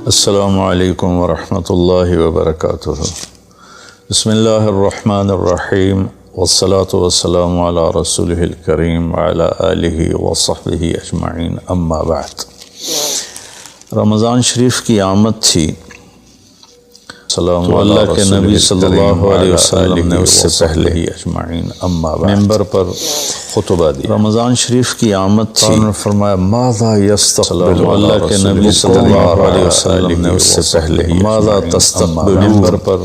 السلام علیکم ورحمۃ اللہ وبرکاتہ۔ بسم اللہ الرحمن الرحیم والصلاة والسلام علی رسولہ الکریم وعلی آلہ وصحبہ اجمعین، اما بعد۔ رمضان شریف کی آمد تھی، تو اللہ کے نبی صلی اللہ علیہ وسلم نے اس سے پہلے ہی اجمعین اما بعد ممبر پر خطبہ دیا۔ رمضان شریف کی آمد تھی، انہوں نے فرمایا ماذا یستقبل، اللہ کے نبی صلی اللہ علیہ وسلم نے اس سے پہلے ہی ماذا تستقبل ممبر پر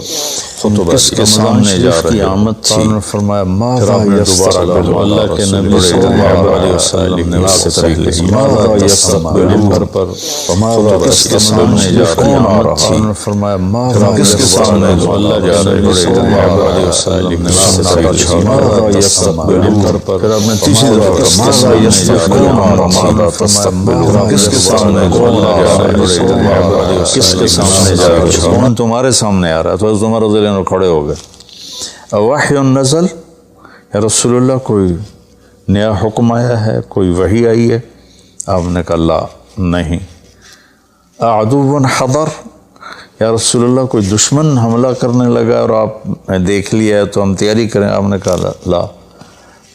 خطبہ دیا۔ کے سامنے جا رہے کی آمد تھی، انہوں نے فرمایا ماذا یستقبل، اللہ کے نبی صلی اللہ علیہ وسلم نے اس سے پہلے ہی ماذا یستقبل ممبر پر خطبہ کے سامنے جا رہے کی آمد تھی، انہوں نے فرمایا ماذا کس کے سامنے جو اللہ جا رہے صلی اللہ علیہ وسلم نے اس سے پہلے ماذا یستقبل ممبر پر، پھر آپ نے تیسری دفعہ ماذا یستقبل ماذا تستقبل، کس کے سامنے جو اللہ جا رہے صلی اللہ علیہ وسلم کس کے سامنے جا رہے، کون تمہارے سامنے آ رہا ہے؟ تو حضرت عمر رضی اللہ عنہ کھڑے ہو گئے۔ وحی نزل، یا رسول اللہ کوئی نیا حکم آیا ہے، کوئی وحی آئی ہے؟ آپ نے کہا لا، نہیں۔ عدو حضر، یا رسول اللہ کوئی دشمن حملہ کرنے لگا اور آپ نے دیکھ لیا ہے تو ہم تیاری کریں؟ آپ نے کہا لا۔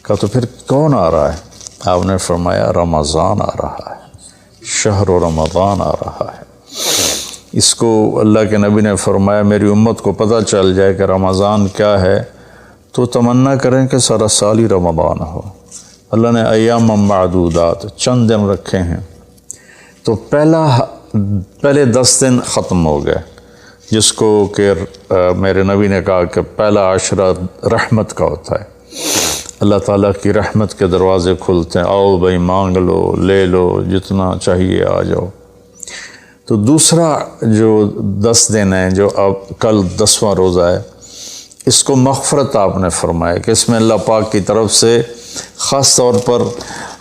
کہا تو پھر کون آ رہا ہے؟ آپ نے فرمایا رمضان آ رہا ہے، شہر رمضان آ رہا ہے۔ اس کو اللہ کے نبی نے فرمایا میری امت کو پتہ چل جائے کہ رمضان کیا ہے تو تمنا کریں کہ سارا سال ہی رمضان ہو۔ اللہ نے ایام معدودات، چند دن رکھے ہیں، تو پہلے 10 دن ختم ہو گئے، جس کو کہ میرے نبی نے کہا کہ پہلا عشرہ رحمت کا ہوتا ہے، اللہ تعالیٰ کی رحمت کے دروازے کھلتے ہیں، آؤ بھائی مانگ لو، لے لو، جتنا چاہیے آ جاؤ۔ تو دوسرا جو 10 دن ہیں، جو اب کل 10واں روزہ ہے، اس کو مغفرت آپ نے فرمایا کہ اس میں اللہ پاک کی طرف سے خاص طور پر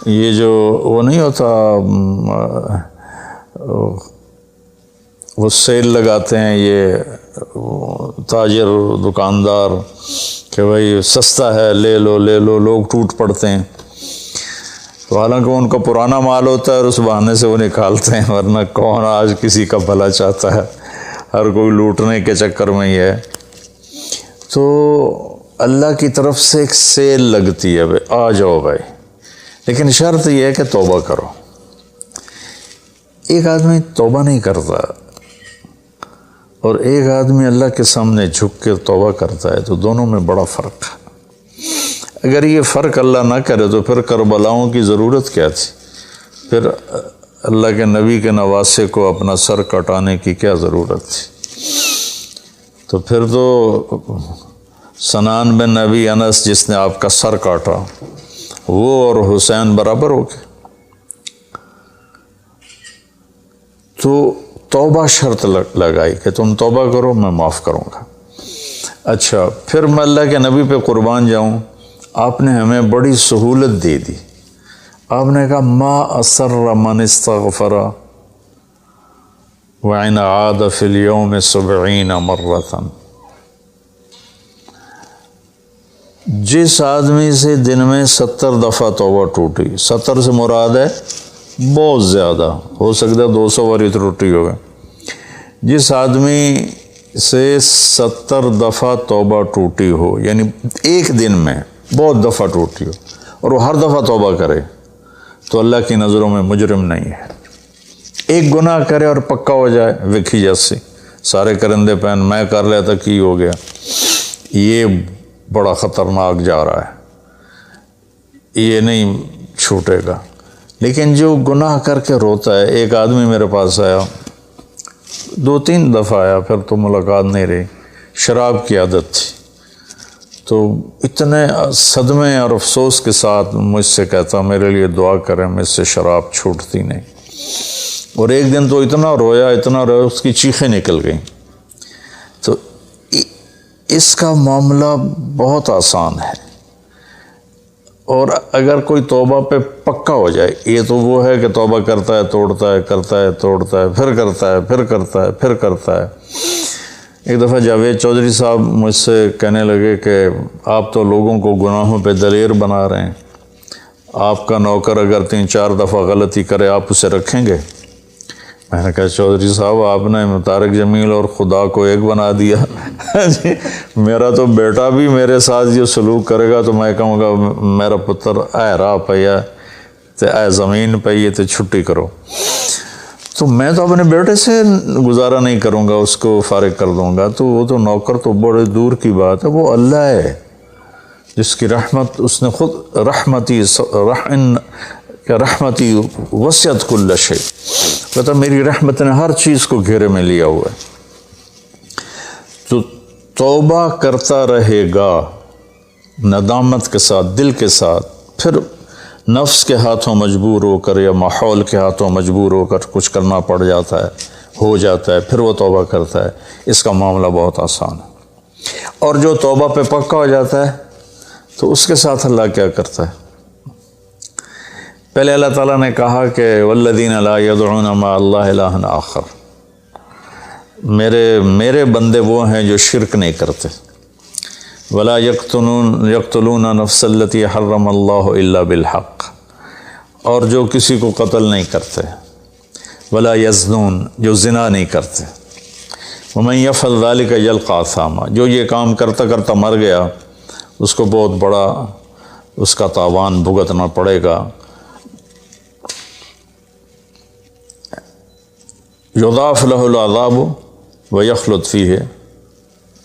یہ جو وہ نہیں ہوتا، وہ سیل لگاتے ہیں یہ تاجر دکاندار کہ بھائی سستا ہے، لے لو لے لو، لوگ ٹوٹ پڑتے ہیں، تو حالانکہ ان کا پرانا مال ہوتا ہے اور اس بہانے سے وہ نکالتے ہیں، ورنہ کون آج کسی کا بھلا چاہتا ہے، ہر کوئی لوٹنے کے چکر میں ہی ہے۔ تو اللہ کی طرف سے ایک سیل لگتی ہے، بھائی آ جاؤ بھائی، لیکن شرط یہ ہے کہ توبہ کرو۔ ایک آدمی توبہ نہیں کرتا اور ایک آدمی اللہ کے سامنے جھک کے توبہ کرتا ہے، تو دونوں میں بڑا فرق ہے۔ اگر یہ فرق اللہ نہ کرے تو پھر کربلاؤں کی ضرورت کیا تھی؟ پھر اللہ کے نبی کے نواسے کو اپنا سر کٹانے کی کیا ضرورت تھی؟ تو پھر تو سنان بن نبی انس جس نے آپ کا سر کاٹا، وہ اور حسین برابر ہو گئے۔ تو توبہ شرط لگائی کہ تم توبہ کرو، میں معاف کروں گا۔ اچھا، پھر میں اللہ کے نبی پہ قربان جاؤں، آپ نے ہمیں بڑی سہولت دے دی۔ آپ نے کہا ما اسر من استغفر وإن عاد في اليوم 70 مرة، جس آدمی سے دن میں 70 دفعہ توبہ ٹوٹی، 70 سے مراد ہے بہت زیادہ، ہو سکتا ہے 200 باری ٹوٹی ہوگا، جس آدمی سے 70 دفعہ توبہ ٹوٹی ہو، یعنی ایک دن میں بہت دفعہ ٹوٹی ہو اور وہ ہر دفعہ توبہ کرے، تو اللہ کی نظروں میں مجرم نہیں ہے۔ ایک گناہ کرے اور پکا ہو جائے، وکھی جیسی سارے کرندے پہن میں کر لیتا کی ہو گیا، یہ بڑا خطرناک جا رہا ہے، یہ نہیں چھوٹے گا۔ لیکن جو گناہ کر کے روتا ہے، ایک آدمی میرے پاس آیا، 2-3 دفعہ آیا، پھر تو ملاقات نہیں رہی، شراب کی عادت تھی، تو اتنے صدمے اور افسوس کے ساتھ مجھ سے کہتا میرے لیے دعا کریں، مجھ سے شراب چھوٹتی نہیں۔ اور ایک دن تو اتنا رویا اس کی چیخیں نکل گئیں۔ تو اس کا معاملہ بہت آسان ہے، اور اگر کوئی توبہ پہ پکا ہو جائے، یہ تو وہ ہے کہ توبہ کرتا ہے توڑتا ہے، کرتا ہے توڑتا ہے، پھر کرتا ہے، پھر کرتا ہے، پھر کرتا ہے۔ ایک دفعہ جاوید چودھری صاحب مجھ سے کہنے لگے کہ آپ تو لوگوں کو گناہوں پہ دلیر بنا رہے ہیں، آپ کا نوکر اگر 3-4 دفعہ غلطی کرے آپ اسے رکھیں گے؟ میں نے کہا چودھری صاحب آپ نے طارق جمیل اور خدا کو ایک بنا دیا جی میرا تو بیٹا بھی میرے ساتھ یہ سلوک کرے گا تو میں کہوں گا میرا پتر اے راہ پیا تے اے زمین پئی تے چھٹی کرو، تو میں تو اپنے بیٹے سے گزارا نہیں کروں گا، اس کو فارغ کر دوں گا، تو وہ تو نوکر تو بڑے دور کی بات ہے، وہ اللہ ہے جس کی رحمت اس نے خود رحمتی وسعت کل شیء، کہتا میری رحمت نے ہر چیز کو گھیرے میں لیا ہوا ہے۔ تو توبہ کرتا رہے گا ندامت کے ساتھ، دل کے ساتھ، پھر نفس کے ہاتھوں مجبور ہو کر یا ماحول کے ہاتھوں مجبور ہو کر کچھ کرنا پڑ جاتا ہے، ہو جاتا ہے، پھر وہ توبہ کرتا ہے، اس کا معاملہ بہت آسان ہے۔ اور جو توبہ پہ پکا ہو جاتا ہے تو اس کے ساتھ اللہ کیا کرتا ہے؟ پہلے اللہ تعالیٰ نے کہا کہ والذین لا یدعون مع اللہ الہا آخر، میرے بندے وہ ہیں جو شرک نہیں کرتے، ولا یقتلون نفس التی حرم اللہ الا بالحق، اور جو کسی کو قتل نہیں کرتے، ولا یزنون، جو زنا نہیں کرتے، ومن یفعل ذلک یلقی اثاما، جو یہ کام کرتا کرتا مر گیا اس کو بہت بڑا اس کا تاوان بھگتنا پڑے گا۔ یضاعف لہ العذاب ویخلد فیہ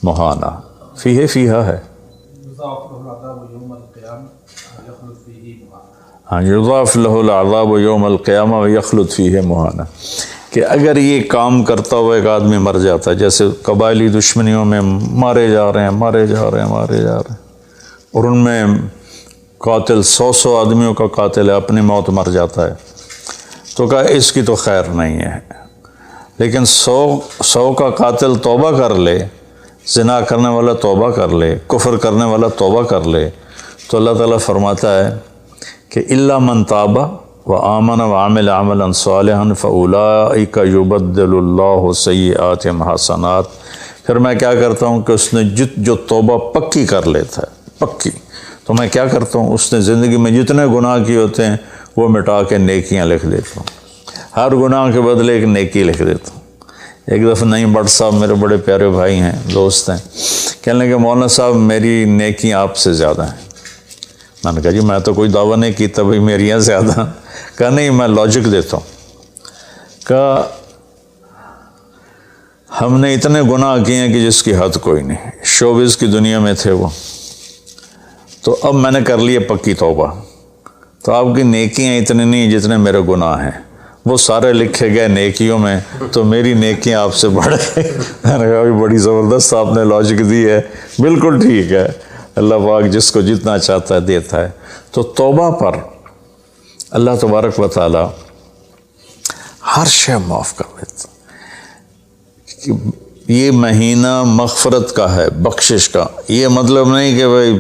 مہانا، فیہا ہے، ہاں یضاعف لہ العذاب یوم القیامہ ویخلد فیہ مہانا، کہ اگر یہ کام کرتا ہوا ایک آدمی مر جاتا ہے، جیسے قبائلی دشمنیوں میں مارے جا رہے ہیں اور ان میں قاتل 100 آدمیوں کا قاتل ہے، اپنی موت مر جاتا ہے، تو کہا اس کی تو خیر نہیں ہے، لیکن 100 کا قاتل توبہ کر لے، زنا کرنے والا توبہ کر لے، کفر کرنے والا توبہ کر لے، تو اللہ تعالیٰ فرماتا ہے کہ الا من تاب وآمن وعمل عملا صالحا فاولئک یبدل اللہ سیئاتہم حسنات، پھر میں کیا کرتا ہوں کہ اس نے جو توبہ پکی کر لیتا ہے، پکی، تو میں کیا کرتا ہوں اس نے زندگی میں جتنے گناہ کیے ہوتے ہیں وہ مٹا کے نیکیاں لکھ دیتا ہوں، ہر گناہ کے بدلے ایک نیکی لکھ دیتا ہوں۔ ایک دفعہ نعیم بٹ صاحب میرے بڑے پیارے بھائی ہیں، دوست ہیں، کہنے لگے مولانا صاحب میری نیکیاں آپ سے زیادہ ہیں۔ میں نے کہا جی میں تو کوئی دعویٰ نہیں کیتا بھائی میریاں زیادہ، کہا نہیں میں لاجک دیتا ہوں، کہا ہم نے اتنے گناہ کیے ہیں کہ جس کی حد کوئی نہیں، شوبز کی دنیا میں تھے وہ، تو اب میں نے کر لیے پکی توبہ، تو آپ کی نیکیاں اتنی نہیں جتنے میرے گناہ ہیں، وہ سارے لکھے گئے نیکیوں میں، تو میری نیکیاں آپ سے بڑھ گئی۔ میں نے کہا بڑی زبردست آپ نے لاجک دی ہے، بالکل ٹھیک ہے، اللہ پاک جس کو جتنا چاہتا ہے دیتا ہے۔ تو توبہ پر اللہ تبارک و تعالی ہر شے معاف کر دیتا، یہ مہینہ مغفرت کا ہے، بخشش کا، یہ مطلب نہیں کہ بھائی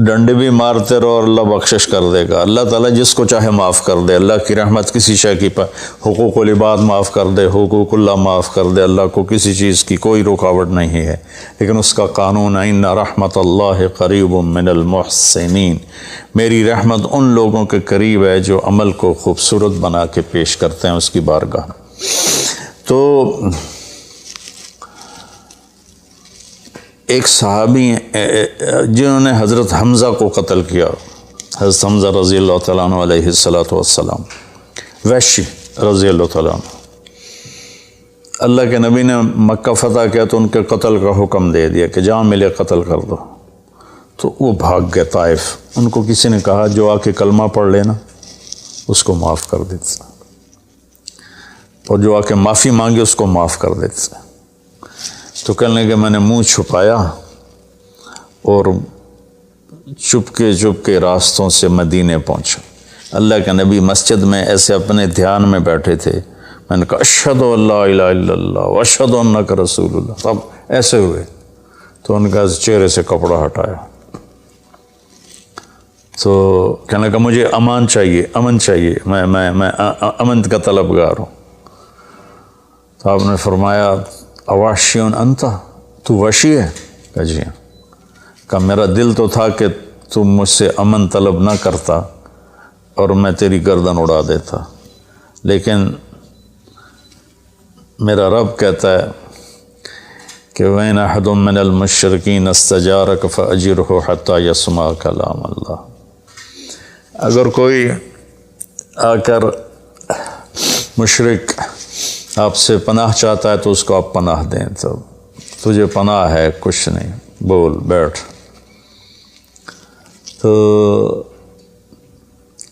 ڈنڈے بھی مارتے رہو اور اللہ بخشش کر دے گا، اللہ تعالیٰ جس کو چاہے معاف کر دے، اللہ کی رحمت کسی شے کی حقوق العباد معاف کر دے، حقوق اللہ معاف کر دے، اللہ کو کسی چیز کی کوئی رکاوٹ نہیں ہے، لیکن اس کا قانون ہے ان رحمت اللہ قریب من المحسنین، میری رحمت ان لوگوں کے قریب ہے جو عمل کو خوبصورت بنا کے پیش کرتے ہیں اس کی بارگاہ۔ تو ایک صحابی جنہوں نے حضرت حمزہ کو قتل کیا، حضرت حمزہ رضی اللہ تعالیٰ عنہ علیہ السلام، وحشی رضی اللہ تعالیٰ عنہ، اللہ کے نبی نے مکہ فتح کیا تو ان کے قتل کا حکم دے دیا کہ جہاں ملے قتل کر دو، تو وہ بھاگ گئے طائف۔ ان کو کسی نے کہا جو آ کے کلمہ پڑھ لینا اس کو معاف کر دیتا، اور جو آ کے معافی مانگے اس کو معاف کر دیتا۔ تو کہنے کہ میں نے منہ چھپایا اور چپ کے راستوں سے مدینے پہنچا، اللہ کے نبی مسجد میں ایسے اپنے دھیان میں بیٹھے تھے، میں نے کہا اشہد ان لا الہ الا اللہ واشہد انک رسول اللہ، تب ایسے ہوئے تو ان کا چہرے سے کپڑا ہٹایا، تو کہنے کہ مجھے امن چاہیے، میں امن کا طلبگار ہوں۔ تو آپ نے فرمایا اواشیون انت، تو وحشی ہے؟ کہا جی ہاں۔ کہا میرا دل تو تھا کہ تم مجھ سے امن طلب نہ کرتا اور میں تیری گردن اڑا دیتا، لیکن میرا رب کہتا ہے کہ وَإِنْ أَحَدٌ مِّنَ الْمُشْرِكِينَ اسْتَجَارَكَ فَأَجِرْهُ حَتَّى يَسْمَعَ كَلَامَ اللَّهِ۔ اگر کوئی آ کر مشرک آپ سے پناہ چاہتا ہے تو اس کو آپ پناہ دیں، تو تجھے پناہ ہے، کچھ نہیں، بول بیٹھ۔ تو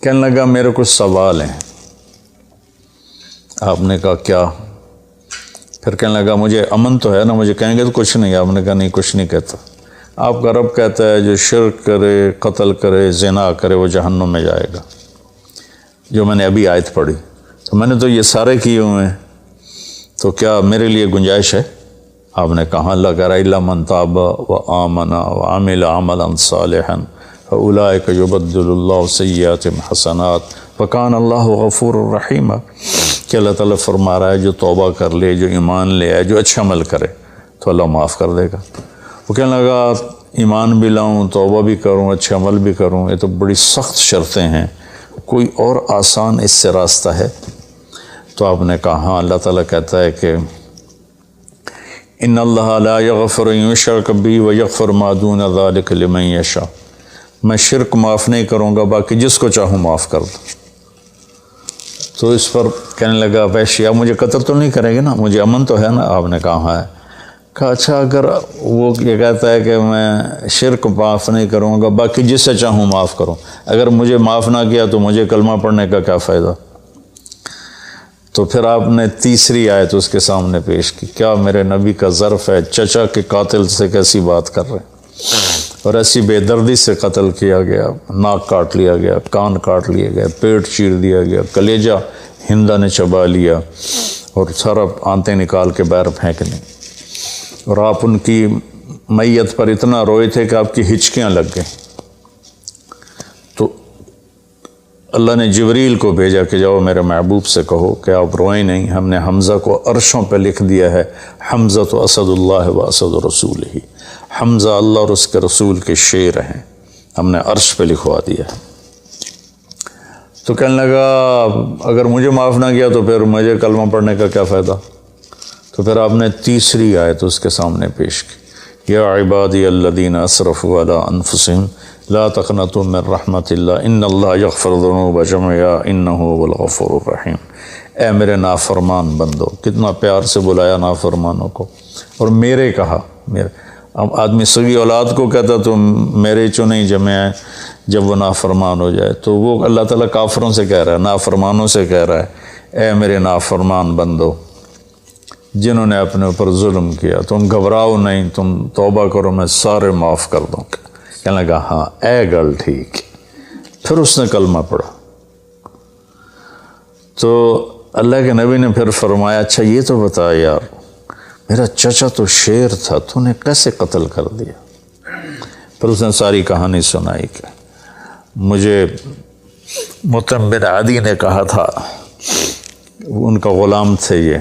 کہنے لگا میرے کچھ سوال ہیں۔ آپ نے کہا کیا؟ پھر کہنے لگا مجھے امن تو ہے نا، مجھے کہیں گے تو کچھ نہیں۔ آپ نے کہا نہیں، کچھ نہیں کہتا۔ آپ کا رب کہتا ہے جو شرک کرے، قتل کرے، زنا کرے، وہ جہنم میں جائے گا، جو میں نے ابھی آیت پڑھی۔ تو میں نے تو یہ سارے کیے ہوئے ہیں، تو کیا میرے لیے گنجائش ہے؟ آپ نے کہا اللہ کہہ رہا الا من تاب وآمن وعمل عملا صالحا فاولئک یبدل اللہ سیئاتہم حسنات وکان اللہ غفور الرحیم، کہ اللہ تعالیٰ فرما رہا ہے جو توبہ کر لے، جو ایمان لے آئے، جو اچھا عمل کرے تو اللہ معاف کر دے گا۔ وہ کہنے لگا ایمان بھی لاؤں، توبہ بھی کروں، اچھا عمل بھی کروں، یہ تو بڑی سخت شرطیں ہیں، کوئی اور آسان اس سے راستہ ہے؟ تو آپ نے کہا ہاں، اللہ تعالیٰ کہتا ہے کہ ان اللہ لا یغفر ان یشرک بہ ویغفر ما دون ذلک لمن یشاء، میں شرک معاف نہیں کروں گا، باقی جس کو چاہوں معاف کر دوں۔ تو اس پر کہنے لگا وحشی آپ مجھے قتل تو نہیں کریں گے نا، مجھے امن تو ہے نا؟ آپ نے کہا ہاں ہے۔ کہا اچھا اگر وہ یہ کہتا ہے کہ میں شرک معاف نہیں کروں گا، باقی جس سے چاہوں معاف کروں، اگر مجھے معاف نہ کیا تو مجھے کلمہ پڑھنے کا کیا فائدہ؟ تو پھر آپ نے تیسری آیت اس کے سامنے پیش کی، کیا میرے نبی کا ظرف ہے چچا کے قاتل سے کیسی بات کر رہے ہیں، اور ایسی بے دردی سے قتل کیا گیا، ناک کاٹ لیا گیا، کان کاٹ لیے گئے، پیٹ چیر دیا گیا، کلیجہ ہندا نے چبا لیا اور سارا آنتیں نکال کے باہر پھینکنے، اور آپ ان کی میت پر اتنا روئے تھے کہ آپ کی ہچکیاں لگ گئیں۔ تو اللہ نے جبریل کو بھیجا کہ جاؤ میرے محبوب سے کہو کہ آپ روئیں نہیں، ہم نے حمزہ کو عرشوں پہ لکھ دیا ہے، حمزہ تو اسد اللہ و اسد رسول ہی، حمزہ اللہ اور اس کے رسول کے شیر ہیں، ہم نے عرش پہ لکھوا دیا ہے۔ تو کہنے لگا اگر مجھے معاف نہ کیا تو پھر مجھے کلمہ پڑھنے کا کیا فائدہ؟ تو پھر آپ نے تیسری آیت اس کے سامنے پیش کی، یا عبادی الذین اسرفوا علی انفسہم لا تقنطوا من رحمت اللہ ان اللہ یغفر الذنوب جميعا انہ هو الغفور الرحیم۔ اے میرے نافرمان بندو، کتنا پیار سے بلایا نافرمانوں کو، اور میرے کہا، میرے اب آدمی سگی اولاد کو کہتا تو میرے چو نہیں جمع ہے جب وہ نافرمان ہو جائے، تو وہ اللہ تعالیٰ کافروں سے کہہ رہا ہے، نافرمانوں سے کہہ رہا ہے اے میرے نافرمان بندو جنہوں نے اپنے اوپر ظلم کیا، تم گھبراؤ نہیں، تم توبہ کرو، میں سارے معاف کر دوں گا۔ کہنے لگا ہاں اے گل ٹھیک۔ پھر اس نے کلمہ پڑھا تو اللہ کے نبی نے پھر فرمایا اچھا یہ تو بتا یار، میرا چچا تو شیر تھا، تو نے کیسے قتل کر دیا؟ پھر اس نے ساری کہانی سنائی کہ مجھے مطعم بن عدی نے کہا تھا، ان کا غلام تھے یہ،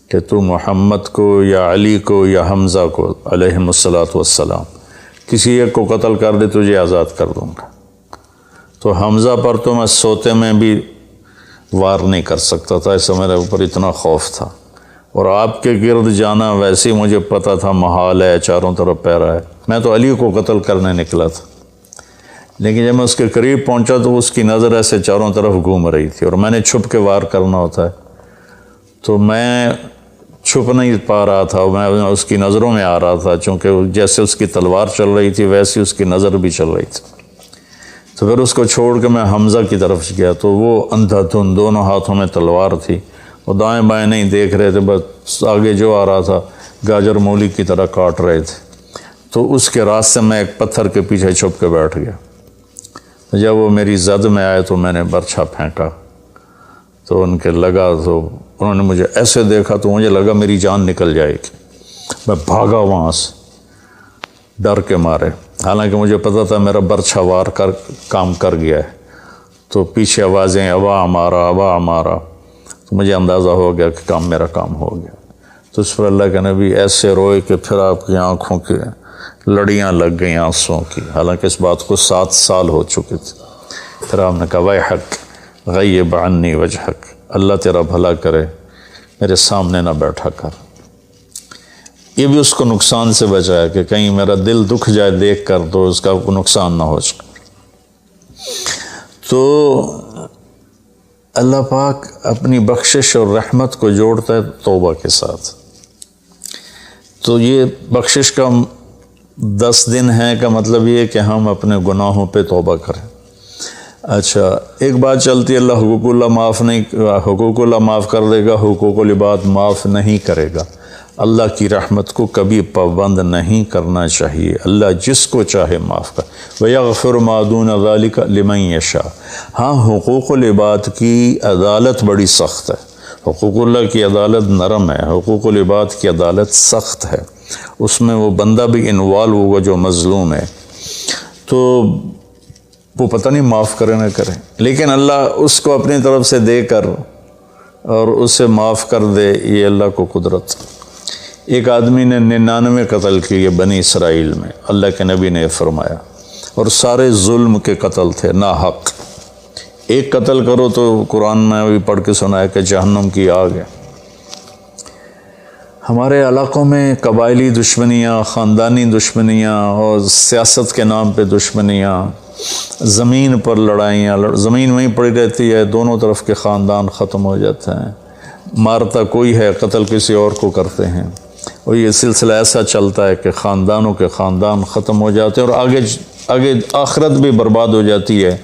کہ تو محمد کو یا علی کو یا حمزہ کو علیہم الصلاۃ والسلام کسی ایک کو قتل کر دے تجھے آزاد کر دوں گا۔ تو حمزہ پر تو میں سوتے میں بھی وار نہیں کر سکتا تھا، اس سے میرے اوپر اتنا خوف تھا، اور آپ کے گرد جانا ویسے ہی مجھے پتہ تھا محال ہے، چاروں طرف پیرا ہے، میں تو علی کو قتل کرنے نکلا تھا، لیکن جب میں اس کے قریب پہنچا تو اس کی نظر ایسے چاروں طرف گھوم رہی تھی، اور میں نے چھپ کے وار کرنا ہوتا ہے، تو میں چھپ نہیں پا رہا تھا، میں اس کی نظروں میں آ رہا تھا، چونکہ جیسے اس کی تلوار چل رہی تھی ویسے اس کی نظر بھی چل رہی تھی۔ تو پھر اس کو چھوڑ کے میں حمزہ کی طرف گیا تو وہ اندھا دھند، دونوں ہاتھوں میں تلوار تھی، وہ دائیں بائیں نہیں دیکھ رہے تھے، بس آگے جو آ رہا تھا گاجر مولی کی طرح کاٹ رہے تھے۔ تو اس کے راستے میں ایک پتھر کے پیچھے چھپ کے بیٹھ گیا، جب وہ میری زد میں آئے تو میں نے برچھا پھینکا، تو ان کے لگا، تو انہوں نے مجھے ایسے دیکھا تو مجھے لگا میری جان نکل جائے گی، میں بھاگا وہاں سے ڈر کے مارے، حالانکہ مجھے پتہ تھا میرا برچھا وار کر کام کر گیا ہے۔ تو پیچھے آوازیں ابا ہمارا ابا ہمارا، تو مجھے اندازہ ہو گیا کہ میرا کام ہو گیا۔ تو اس پر اللہ کے نبی ایسے روئے کہ پھر آپ کی آنکھوں کی لڑیاں لگ گئیں آنسوں کی، حالانکہ اس بات کو 7 سال ہو چکے تھے۔ پھر آپ نے کہا ویحک غیب عنی وجہک، اللہ تیرا بھلا کرے، میرے سامنے نہ بیٹھا کر۔ یہ بھی اس کو نقصان سے بچایا کہ کہیں میرا دل دکھ جائے دیکھ کر تو اس کا نقصان نہ ہو جائے۔ تو اللہ پاک اپنی بخشش اور رحمت کو جوڑتا ہے توبہ کے ساتھ۔ تو یہ بخشش کا 10 دن ہے کا مطلب یہ کہ ہم اپنے گناہوں پہ توبہ کریں۔ اچھا، ایک بات چلتی ہے، اللہ حقوق اللہ معاف کر دے گا، حقوق العباد معاف نہیں کرے گا۔ اللہ کی رحمت کو کبھی پابند نہیں کرنا چاہیے، اللہ جس کو چاہے معاف کر۔ وَيَغْفِرُ مَا دُونَ ذَلِكَ لِمَن يَشَاءُ۔ ہاں، حقوق العباد کی عدالت بڑی سخت ہے۔ حقوق اللہ کی عدالت نرم ہے، حقوق العباد کی عدالت سخت ہے، اس میں وہ بندہ بھی انوالو ہوگا جو مظلوم ہے، تو وہ پتہ نہیں معاف کرے نہ کرے، لیکن اللہ اس کو اپنی طرف سے دے کر اور اسے معاف کر دے، یہ اللہ کو قدرت۔ ایک آدمی نے 99 قتل کیے بنی اسرائیل میں، اللہ کے نبی نے فرمایا، اور سارے ظلم کے قتل تھے، ناحق۔ ایک قتل کرو تو قرآن میں بھی پڑھ کے سنایا کہ جہنم کی آگ ہے۔ ہمارے علاقوں میں قبائلی دشمنیاں، خاندانی دشمنیاں اور سیاست کے نام پہ دشمنیاں، زمین پر لڑائیاں، زمین وہیں پڑی رہتی ہے، دونوں طرف کے خاندان ختم ہو جاتے ہیں، مارتا کوئی ہے، قتل کسی اور کو کرتے ہیں، اور یہ سلسلہ ایسا چلتا ہے کہ خاندانوں کے خاندان ختم ہو جاتے ہیں، اور آگے آخرت بھی برباد ہو جاتی ہے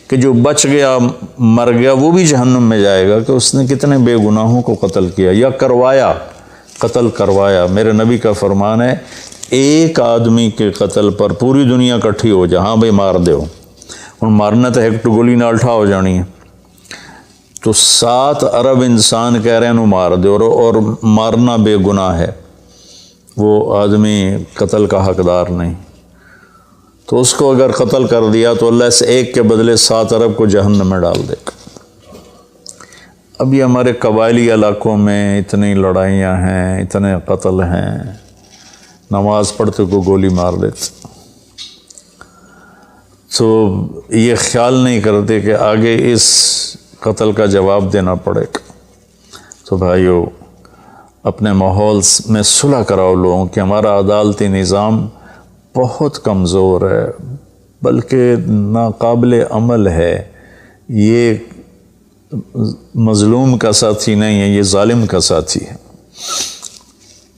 کہ جو بچ گیا مر گیا وہ بھی جہنم میں جائے گا کہ اس نے کتنے بے گناہوں کو قتل کیا یا کروایا، قتل کروایا۔ میرے نبی کا فرمان ہے، ایک آدمی کے قتل پر پوری دنیا کٹھی ہو جائے، ہاں بھائی مار دیو، اور مارنا تو ایک گولی نال ٹھا ہو جانی ہے، تو 7 ارب انسان کہہ رہے ہیں انہوں مار دے، اور مارنا بے گناہ ہے، وہ آدمی قتل کا حقدار نہیں، تو اس کو اگر قتل کر دیا تو اللہ اس ایک کے بدلے 7 ارب کو جہنم میں ڈال دے گا۔ اب یہ ہمارے قبائلی علاقوں میں اتنی لڑائیاں ہیں، اتنے قتل ہیں، نماز پڑھتے کو گولی مار دیتے، تو یہ خیال نہیں کرتے کہ آگے اس قتل کا جواب دینا پڑے گا۔ تو بھائیو، اپنے ماحول میں صلح کراؤ لوگوں کہ ہمارا عدالتی نظام بہت کمزور ہے، بلکہ ناقابل عمل ہے، یہ مظلوم کا ساتھی نہیں ہے، یہ ظالم کا ساتھی ہے۔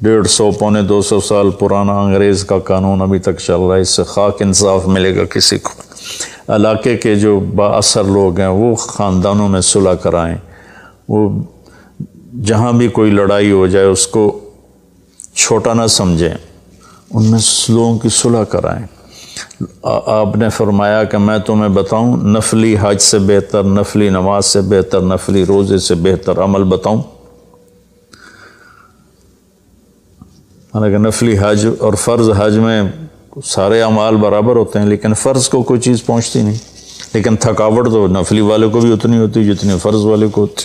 150 پونے 200 سال پرانا انگریز کا قانون ابھی تک چل رہا ہے، اس سے خاک انصاف ملے گا کسی کو۔ علاقے کے جو با اثر لوگ ہیں وہ خاندانوں میں صلح کرائیں، وہ جہاں بھی کوئی لڑائی ہو جائے اس کو چھوٹا نہ سمجھیں، ان میں لوگوں کی صلح کرائیں۔ آپ نے فرمایا کہ میں تمہیں بتاؤں نفلی حج سے بہتر، نفلی نماز سے بہتر، نفلی روزے سے بہتر عمل بتاؤں؟ حالانکہ نفلی حج اور فرض حج میں سارے اعمال برابر ہوتے ہیں، لیکن فرض کو کوئی چیز پہنچتی نہیں، لیکن تھکاوٹ تو نفلی والے کو بھی اتنی ہوتی جتنی فرض والے کو ہوتی،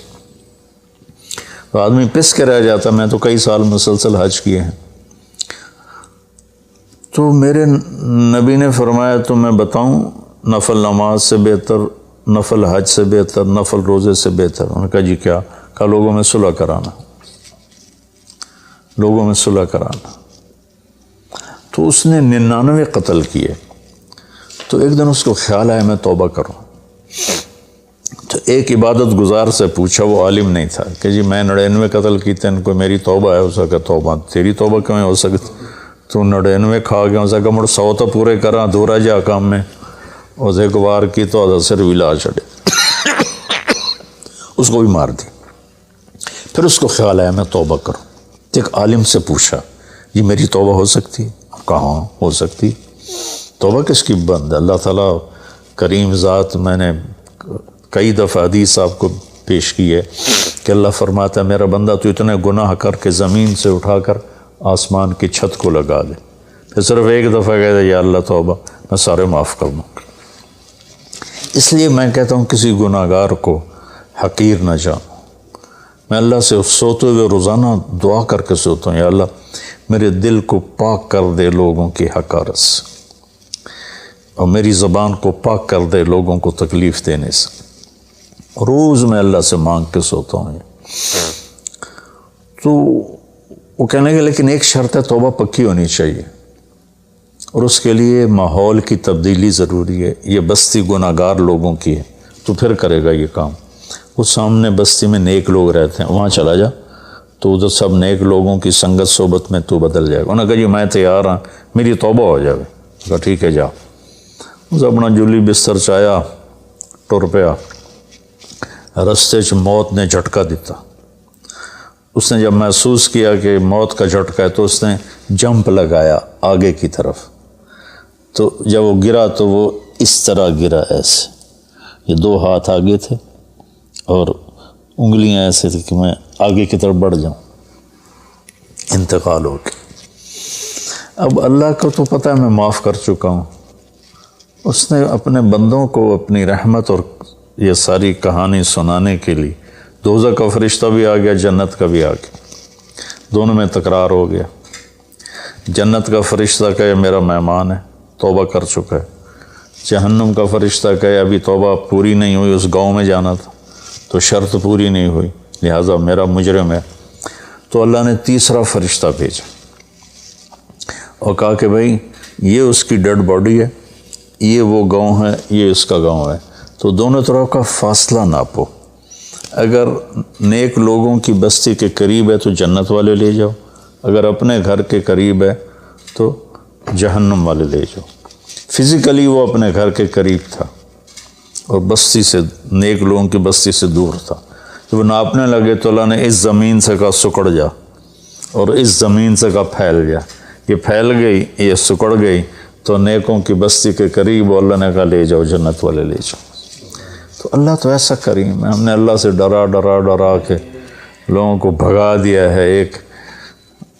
تو آدمی پس کے رہ جاتا۔ میں تو کئی سال مسلسل حج کیے ہیں، تو میرے نبی نے فرمایا تو میں بتاؤں نفل نماز سے بہتر، نفل حج سے بہتر، نفل روزے سے بہتر؟ انہوں نے کہا جی کیا؟ کہا لوگوں میں صلح کرانا، لوگوں میں صلح کرانا۔ تو اس نے 99 قتل کیے، تو ایک دن اس کو خیال آیا میں توبہ کروں، تو ایک عبادت گزار سے پوچھا، وہ عالم نہیں تھا، کہ جی میں 99 قتل کیتے ہیں، کوئی میری توبہ ہے؟ اس کا توبہ تیری توبہ کیوں ہو سکتی؟ تو 99 کھا گیا، اس کا مڑ 100 تو پورے کرا دورا جا کام میں، اس ایک بار کی تو اثر بھی لا چڑے، اس کو بھی مار دی۔ پھر اس کو خیال آیا میں توبہ کروں، ایک عالم سے پوچھا یہ میری توبہ ہو سکتی؟ کہاں ہو سکتی؟ توبہ کس کی بند ہے؟ اللہ تعالیٰ کریم ذات، میں نے کئی دفعہ حدیث آپ کو پیش کی ہے کہ اللہ فرماتا ہے میرا بندہ تو اتنے گناہ کر کے زمین سے اٹھا کر آسمان کی چھت کو لگا دے، پھر صرف ایک دفعہ کہتا ہے یا اللہ توبہ، میں سارے معاف کر دوں گا۔ اس لیے میں کہتا ہوں کسی گناہ گار کو حقیر نہ جانو۔ میں اللہ سے سوتے ہوئے روزانہ دعا کر کے سوتا ہوں، یا اللہ میرے دل کو پاک کر دے لوگوں کی حقارت سے، اور میری زبان کو پاک کر دے لوگوں کو تکلیف دینے سے۔ روز میں اللہ سے مانگ کے سوتا ہوں۔ تو وہ کہنے لگے لیکن ایک شرط ہے، توبہ پکی ہونی چاہیے، اور اس کے لیے ماحول کی تبدیلی ضروری ہے، یہ بستی گناہ گار لوگوں کی ہے، تو پھر کرے گا یہ کام۔ وہ سامنے بستی میں نیک لوگ رہتے ہیں، وہاں چلا جا، تو ادھر سب نیک لوگوں کی سنگت صحبت میں تو بدل جائے گا۔ انہوں نے کہا جی میں تیار ہوں، میری توبہ ہو جائے۔ کہا ٹھیک ہے جا۔ اس اپنا جولی بستر چایا، ٹر پیا، رستے چ موت نے جھٹکا دیتا۔ اس نے جب محسوس کیا کہ موت کا جھٹکا ہے تو اس نے جمپ لگایا آگے کی طرف، تو جب وہ گرا تو وہ اس طرح گرا ایسے، یہ دو ہاتھ آگے تھے اور انگلیاں ایسے تھی کہ میں آگے کی طرف بڑھ جاؤں، انتقال ہو گیا۔ اب اللہ کو تو پتہ ہے میں معاف کر چکا ہوں، اس نے اپنے بندوں کو اپنی رحمت اور یہ ساری کہانی سنانے کے لیے دوزخ کا فرشتہ بھی آ گیا، جنت کا بھی آ گیا، دونوں میں تکرار ہو گیا۔ جنت کا فرشتہ کہے میرا مہمان ہے، توبہ کر چکا ہے۔ جہنم کا فرشتہ کہے ابھی توبہ پوری نہیں ہوئی، اس گاؤں میں جانا تھا تو شرط پوری نہیں ہوئی، لہٰذا میرا مجرم ہے۔ تو اللہ نے تیسرا فرشتہ بھیجا اور کہا کہ بھائی یہ اس کی ڈیڈ باڈی ہے، یہ وہ گاؤں ہے، یہ اس کا گاؤں ہے، تو دونوں طرف کا فاصلہ ناپو، اگر نیک لوگوں کی بستی کے قریب ہے تو جنت والے لے جاؤ، اگر اپنے گھر کے قریب ہے تو جہنم والے لے جاؤ۔ فزیکلی وہ اپنے گھر کے قریب تھا اور بستی سے، نیک لوگوں کی بستی سے دور تھا۔ جب وہ ناپنے لگے تو اللہ نے اس زمین سے کہا سکڑ جا، اور اس زمین سے کہا پھیل جا۔ یہ پھیل گئی، یہ سکڑ گئی تو نیکوں کی بستی کے قریب، اللہ نے کہا لے جاؤ، جنت والے لے جاؤ۔ تو اللہ تو ایسا کریم ہے، ہم نے اللہ سے ڈرا ڈرا ڈرا کے لوگوں کو بھگا دیا ہے۔ ایک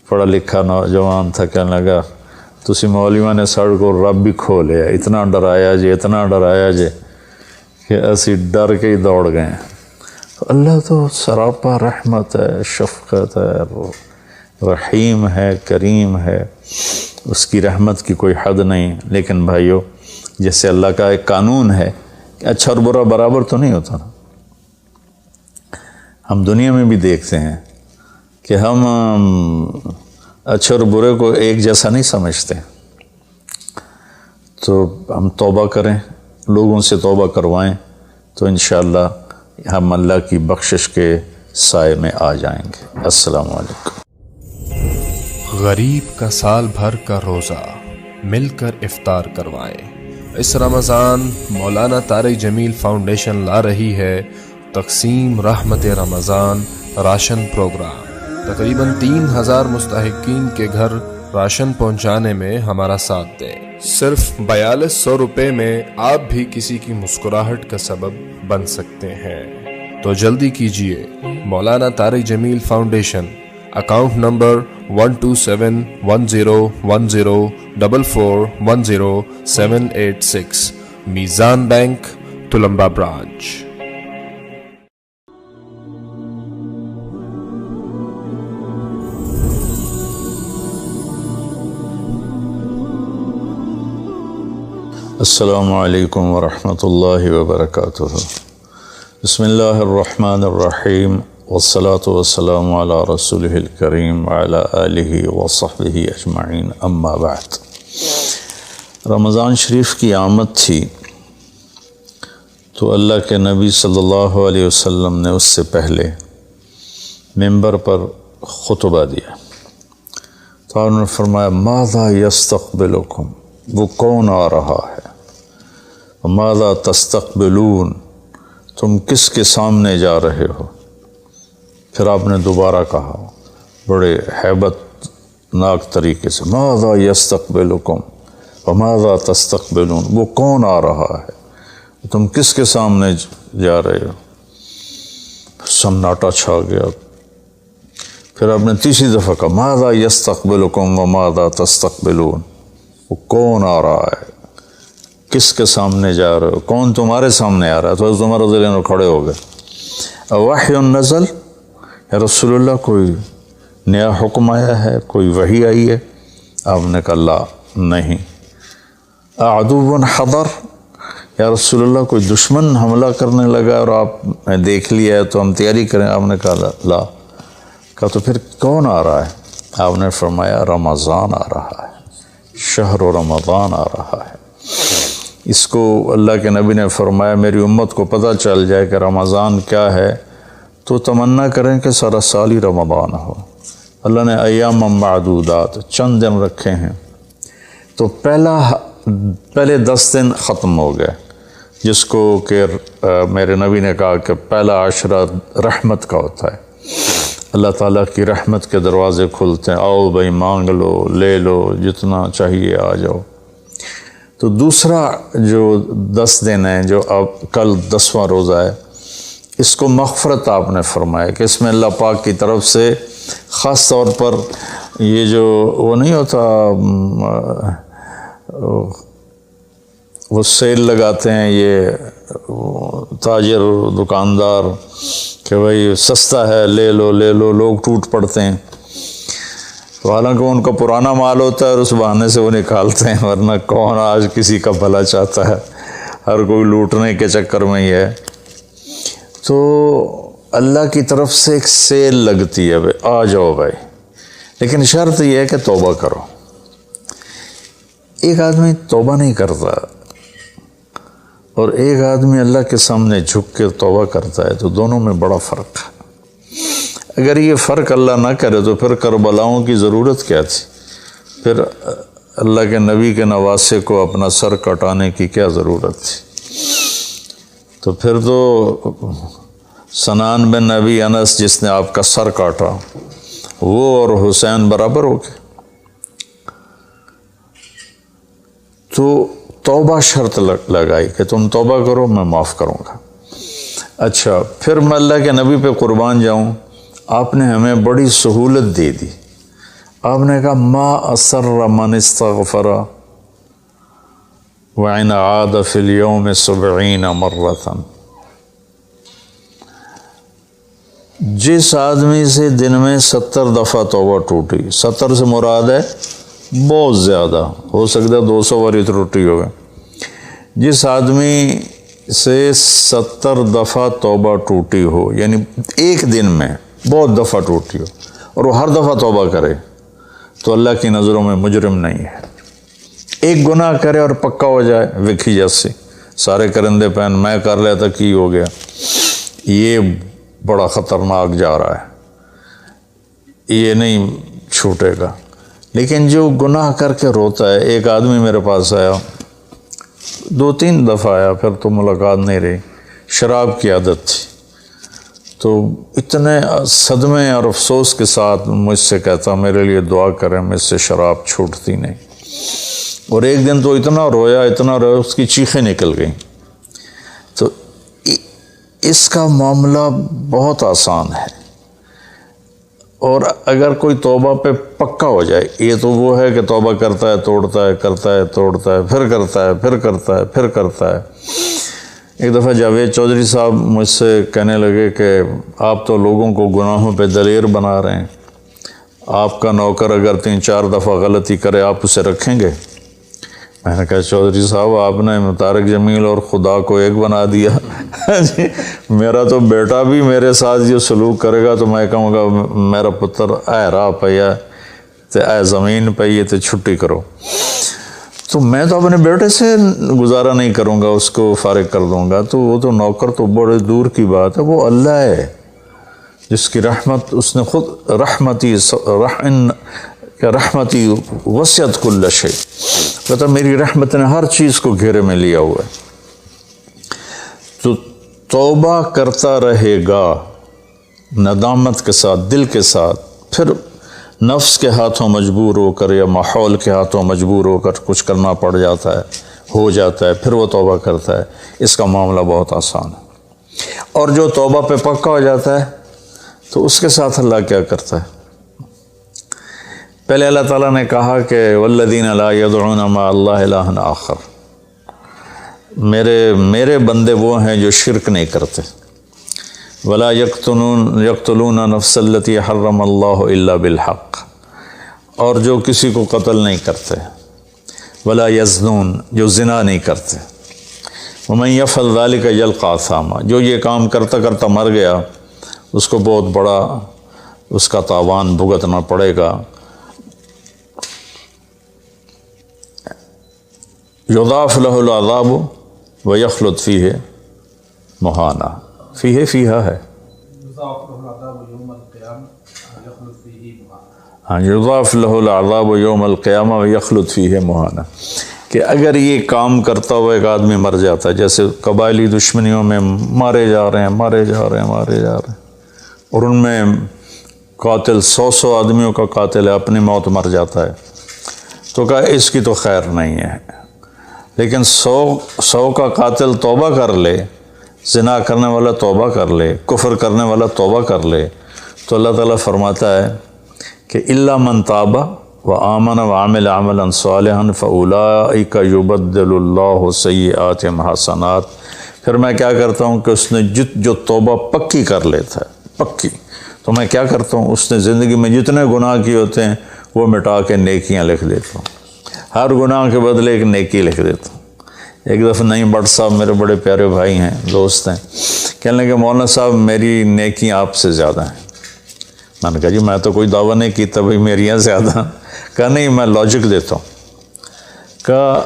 پڑھا لکھا نوجوان تھا، کہنے لگا تسی مولویوں نے ساڑھ کو رب بھی کھو لیا، اتنا ڈرایا جے، اتنا ڈرایا جے کہ اسی ڈر کے ہی دوڑ گئے ہیں۔ اللہ تو سراپا رحمت ہے، شفقت ہے، رحیم ہے، کریم ہے، اس کی رحمت کی کوئی حد نہیں۔ لیکن بھائیو، جیسے اللہ کا ایک قانون ہے کہ اچھا اور برا برابر تو نہیں ہوتا نا۔ ہم دنیا میں بھی دیکھتے ہیں کہ ہم اچھے اور برے کو ایک جیسا نہیں سمجھتے، تو ہم توبہ کریں، لوگوں سے توبہ کروائیں، تو انشاءاللہ ہم اللہ کی بخشش کے سائے میں آ جائیں گے۔ السلام علیکم۔ غریب کا سال بھر کا روزہ، مل کر افطار کروائیں۔ اس رمضان مولانا طارق جمیل فاؤنڈیشن لا رہی ہے تقسیم رحمت رمضان راشن پروگرام۔ تقریباً 3000 مستحقین کے گھر راشن پہنچانے میں ہمارا ساتھ دیں۔ صرف 4200 روپے میں آپ بھی کسی کی مسکراہٹ کا سبب بن سکتے ہیں، تو جلدی کیجیے۔ مولانا طارق جمیل فاؤنڈیشن، اکاؤنٹ نمبر 1271044104786، میزان بینک، تلمبا برانچ۔ السلام علیکم ورحمۃ اللہ وبرکاتہ۔ بسم اللہ الرحمن الرحیم، والصلاة والسلام علی رسولہ الکریم وعلی آلہ وصحبہ اجمعین، اما بعد۔ رمضان شریف کی آمد تھی تو اللہ کے نبی صلی اللہ علیہ وسلم نے اس سے پہلے ممبر پر خطبہ دیا، تو انہوں نے فرمایا ماذا یستقبلکم، وہ کون آ رہا ہے، ماذا تستقبلون، تم کس کے سامنے جا رہے ہو۔ پھر آپ نے دوبارہ کہا بڑے ہیبت ناک طریقے سے، ماذا یستقبلکم وماذا تستقبلون، وہ کون آ رہا ہے، تم کس کے سامنے جا رہے ہو۔ سناٹا چھا گیا۔ پھر آپ نے تیسری دفعہ کہا ماذا یستقبلکم وماذا تستقبلون، وہ کون آ رہا ہے، کس کے سامنے جا رہے ہو، کون تمہارے سامنے آ رہا ہے۔ تو حضرت عمر رضی اللہ عنہ کھڑے ہو گئے، وحی نزل، یا رسول اللہ کوئی نیا حکم آیا ہے، کوئی وحی آئی ہے۔ آپ نے کہا لا، نہیں۔ عدو حضر، یا رسول اللہ کوئی دشمن حملہ کرنے لگا اور آپ نے دیکھ لیا ہے تو ہم تیاری کریں۔ آپ نے کہا لا۔ کہا تو پھر کون آ رہا ہے؟ آپ نے فرمایا رمضان آ رہا ہے، شہر رمضان آ رہا ہے۔ اس کو اللہ کے نبی نے فرمایا میری امت کو پتہ چل جائے کہ رمضان کیا ہے تو تمنا کریں کہ سارا سال ہی رمضان ہو۔ اللہ نے ایام معدودات، چند دن رکھے ہیں، تو پہلے 10 دن ختم ہو گئے، جس کو کہ میرے نبی نے کہا کہ پہلا عشرہ رحمت کا ہوتا ہے، اللہ تعالیٰ کی رحمت کے دروازے کھلتے ہیں، آؤ بھائی مانگ لو، لے لو، جتنا چاہیے آ جاؤ۔ تو دوسرا جو 10 دن ہیں، جو اب کل 10واں روزہ ہے، اس کو مغفرت آپ نے فرمایا کہ اس میں اللہ پاک کی طرف سے خاص طور پر یہ جو وہ نہیں ہوتا وہ سیل لگاتے ہیں یہ تاجر دکاندار کہ بھائی سستا ہے، لے لو لے لو، لوگ ٹوٹ پڑتے ہیں، تو حالانکہ ان کا پرانا مال ہوتا ہے اور اس بہانے سے وہ نکالتے ہیں، ورنہ کون آج کسی کا بھلا چاہتا ہے، ہر کوئی لوٹنے کے چکر میں ہی ہے۔ تو اللہ کی طرف سے ایک سیل لگتی ہے، بھائی آ جاؤ بھائی، لیکن شرط یہ ہے کہ توبہ کرو۔ ایک آدمی توبہ نہیں کرتا اور ایک آدمی اللہ کے سامنے جھک کے توبہ کرتا ہے، تو دونوں میں بڑا فرق ہے۔ اگر یہ فرق اللہ نہ کرے تو پھر کربلاؤں کی ضرورت کیا تھی؟ پھر اللہ کے نبی کے نواسے کو اپنا سر کٹانے کی کیا ضرورت تھی؟ تو پھر تو سنان بن نبی انس جس نے آپ کا سر کاٹا، وہ اور حسین برابر ہو گئے۔ تو توبہ شرط لگائی کہ تم توبہ کرو، میں معاف کروں گا۔ اچھا، پھر میں اللہ کے نبی پہ قربان جاؤں، آپ نے ہمیں بڑی سہولت دے دی۔ آپ نے کہا ما اسر من استغفر وَإِنْ عَادَ فِي الْيَوْمِ 70 مرة۔ جس آدمی سے دن میں 70 دفعہ توبہ ٹوٹی، 70 سے مراد ہے بہت زیادہ، ہو سکتا ہے 200 باری ٹوٹی ہوگا، جس آدمی سے 70 دفعہ توبہ ٹوٹی ہو، یعنی ایک دن میں بہت دفعہ ٹوٹی ہو اور وہ ہر دفعہ توبہ کرے، تو اللہ کی نظروں میں مجرم نہیں ہے۔ ایک گناہ کرے اور پکا ہو جائے، وکھی جیسے سارے کرندے پہن میں کر لیا تھا کی ہو گیا، یہ بڑا خطرناک جا رہا ہے، یہ نہیں چھوٹے گا۔ لیکن جو گناہ کر کے روتا ہے، ایک آدمی میرے پاس آیا، 2-3 دفعہ آیا، پھر تو ملاقات نہیں رہی، شراب کی عادت تھی، تو اتنے صدمے اور افسوس کے ساتھ مجھ سے کہتا میرے لیے دعا کریں، مجھ سے شراب چھوٹتی نہیں۔ اور ایک دن تو اتنا رویا اس کی چیخیں نکل گئیں۔ تو اس کا معاملہ بہت آسان ہے، اور اگر کوئی توبہ پہ پکا ہو جائے، یہ تو وہ ہے کہ توبہ کرتا ہے توڑتا ہے، کرتا ہے توڑتا ہے، پھر کرتا ہے، پھر کرتا ہے، پھر کرتا ہے۔ ایک دفعہ جاوید چودھری صاحب مجھ سے کہنے لگے کہ آپ تو لوگوں کو گناہوں پہ دلیر بنا رہے ہیں، آپ کا نوکر اگر 3-4 دفعہ غلطی کرے آپ اسے رکھیں گے؟ میں نے کہا چودھری صاحب آپ نے طارق جمیل اور خدا کو ایک بنا دیا، میرا تو بیٹا بھی میرے ساتھ یہ سلوک کرے گا تو میں کہوں گا میرا پتر اے راہ پیا تے اے زمین پئی تے چھٹی کرو۔ تو میں تو اپنے بیٹے سے گزارا نہیں کروں گا، اس کو فارغ کر دوں گا، تو وہ تو نوکر تو بڑے دور کی بات ہے، وہ اللہ ہے جس کی رحمت، اس نے خود رحمتی وسعت کل شیء، کہتا میری رحمت نے ہر چیز کو گھیرے میں لیا ہوا ہے۔ تو توبہ کرتا رہے گا ندامت کے ساتھ، دل کے ساتھ، پھر نفس کے ہاتھوں مجبور ہو کر یا ماحول کے ہاتھوں مجبور ہو کر کچھ کرنا پڑ جاتا ہے، ہو جاتا ہے، پھر وہ توبہ کرتا ہے۔ اس کا معاملہ بہت آسان ہے۔ اور جو توبہ پہ پکا ہو جاتا ہے تو اس کے ساتھ اللہ کیا کرتا ہے؟ پہلے اللہ تعالیٰ نے کہا کہ والذین لا یدعون مع اللہ الہا آخر، میرے بندے وہ ہیں جو شرک نہیں کرتے، ولا یقتلون نفس التی حرم اللہ الا بالحق، اور جو کسی کو قتل نہیں کرتے، ولا یزنون، جو زنا نہیں کرتے، ومن یفعل ذلک یلقی اثاما، جو یہ کام کرتا کرتا مر گیا اس کو بہت بڑا اس کا تاوان بھگتنا پڑے گا۔ یضاف لہ العذاب ویخلد فیہ مہانا، فیہا ہے، ہاں، یضاف لہ العذاب یوم القیامہ ویخلد فیہ مہانا، کہ اگر یہ کام کرتا ہوا ایک آدمی مر جاتا ہے، جیسے قبائلی دشمنیوں میں مارے جا رہے ہیں اور ان میں قاتل 100 آدمیوں کا قاتل ہے، اپنی موت مر جاتا ہے، تو کہا اس کی تو خیر نہیں ہے۔ لیکن 100 کا قاتل توبہ کر لے، زنا کرنے والا توبہ کر لے، کفر کرنے والا توبہ کر لے، تو اللہ تعالیٰ فرماتا ہے کہ الا من تاب وآمن وعمل عملا صالحا فاولئک یبدل اللہ سیئاتہم حسنات۔ پھر میں کیا کرتا ہوں کہ اس نے جو توبہ پکی کر لیتا ہے، پکی، تو میں کیا کرتا ہوں، اس نے زندگی میں جتنے گناہ کیے ہوتے ہیں وہ مٹا کے نیکیاں لکھ دیتا ہوں، ہر گناہ کے بدلے ایک نیکی لکھ دیتا ہوں۔ ایک دفعہ نعیم بٹ صاحب میرے بڑے پیارے بھائی ہیں، دوست ہیں، کہنے لگے مولانا صاحب میری نیکیاں آپ سے زیادہ ہیں۔ میں نے کہا جی میں تو کوئی دعویٰ نہیں کیتا بھائی میریاں زیادہ۔ کہا نہیں، میں لاجک دیتا ہوں۔ کہا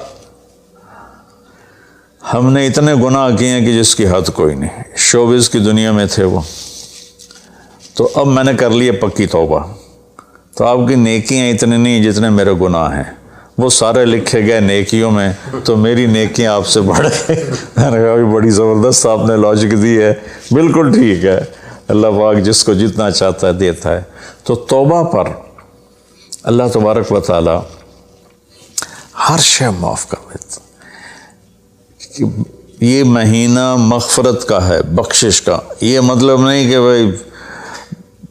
ہم نے اتنے گناہ کیے ہیں کہ جس کی حد کوئی نہیں، شوبز کی دنیا میں تھے وہ، تو اب میں نے کر لی پکی توبہ، تو آپ کی نیکیاں اتنے نہیں جتنے میرے گناہ ہیں، وہ سارے لکھے گئے نیکیوں میں، تو میری نیکیاں آپ سے بڑھ گئی۔ میں نے کہا بڑی زبردست آپ نے لاجک دی ہے، بالکل ٹھیک ہے، اللہ پاک جس کو جتنا چاہتا ہے دیتا ہے۔ تو توبہ پر اللہ تبارک و تعالی ہر شے معاف کر دیتا۔ یہ مہینہ مغفرت کا ہے، بخشش کا، یہ مطلب نہیں کہ بھائی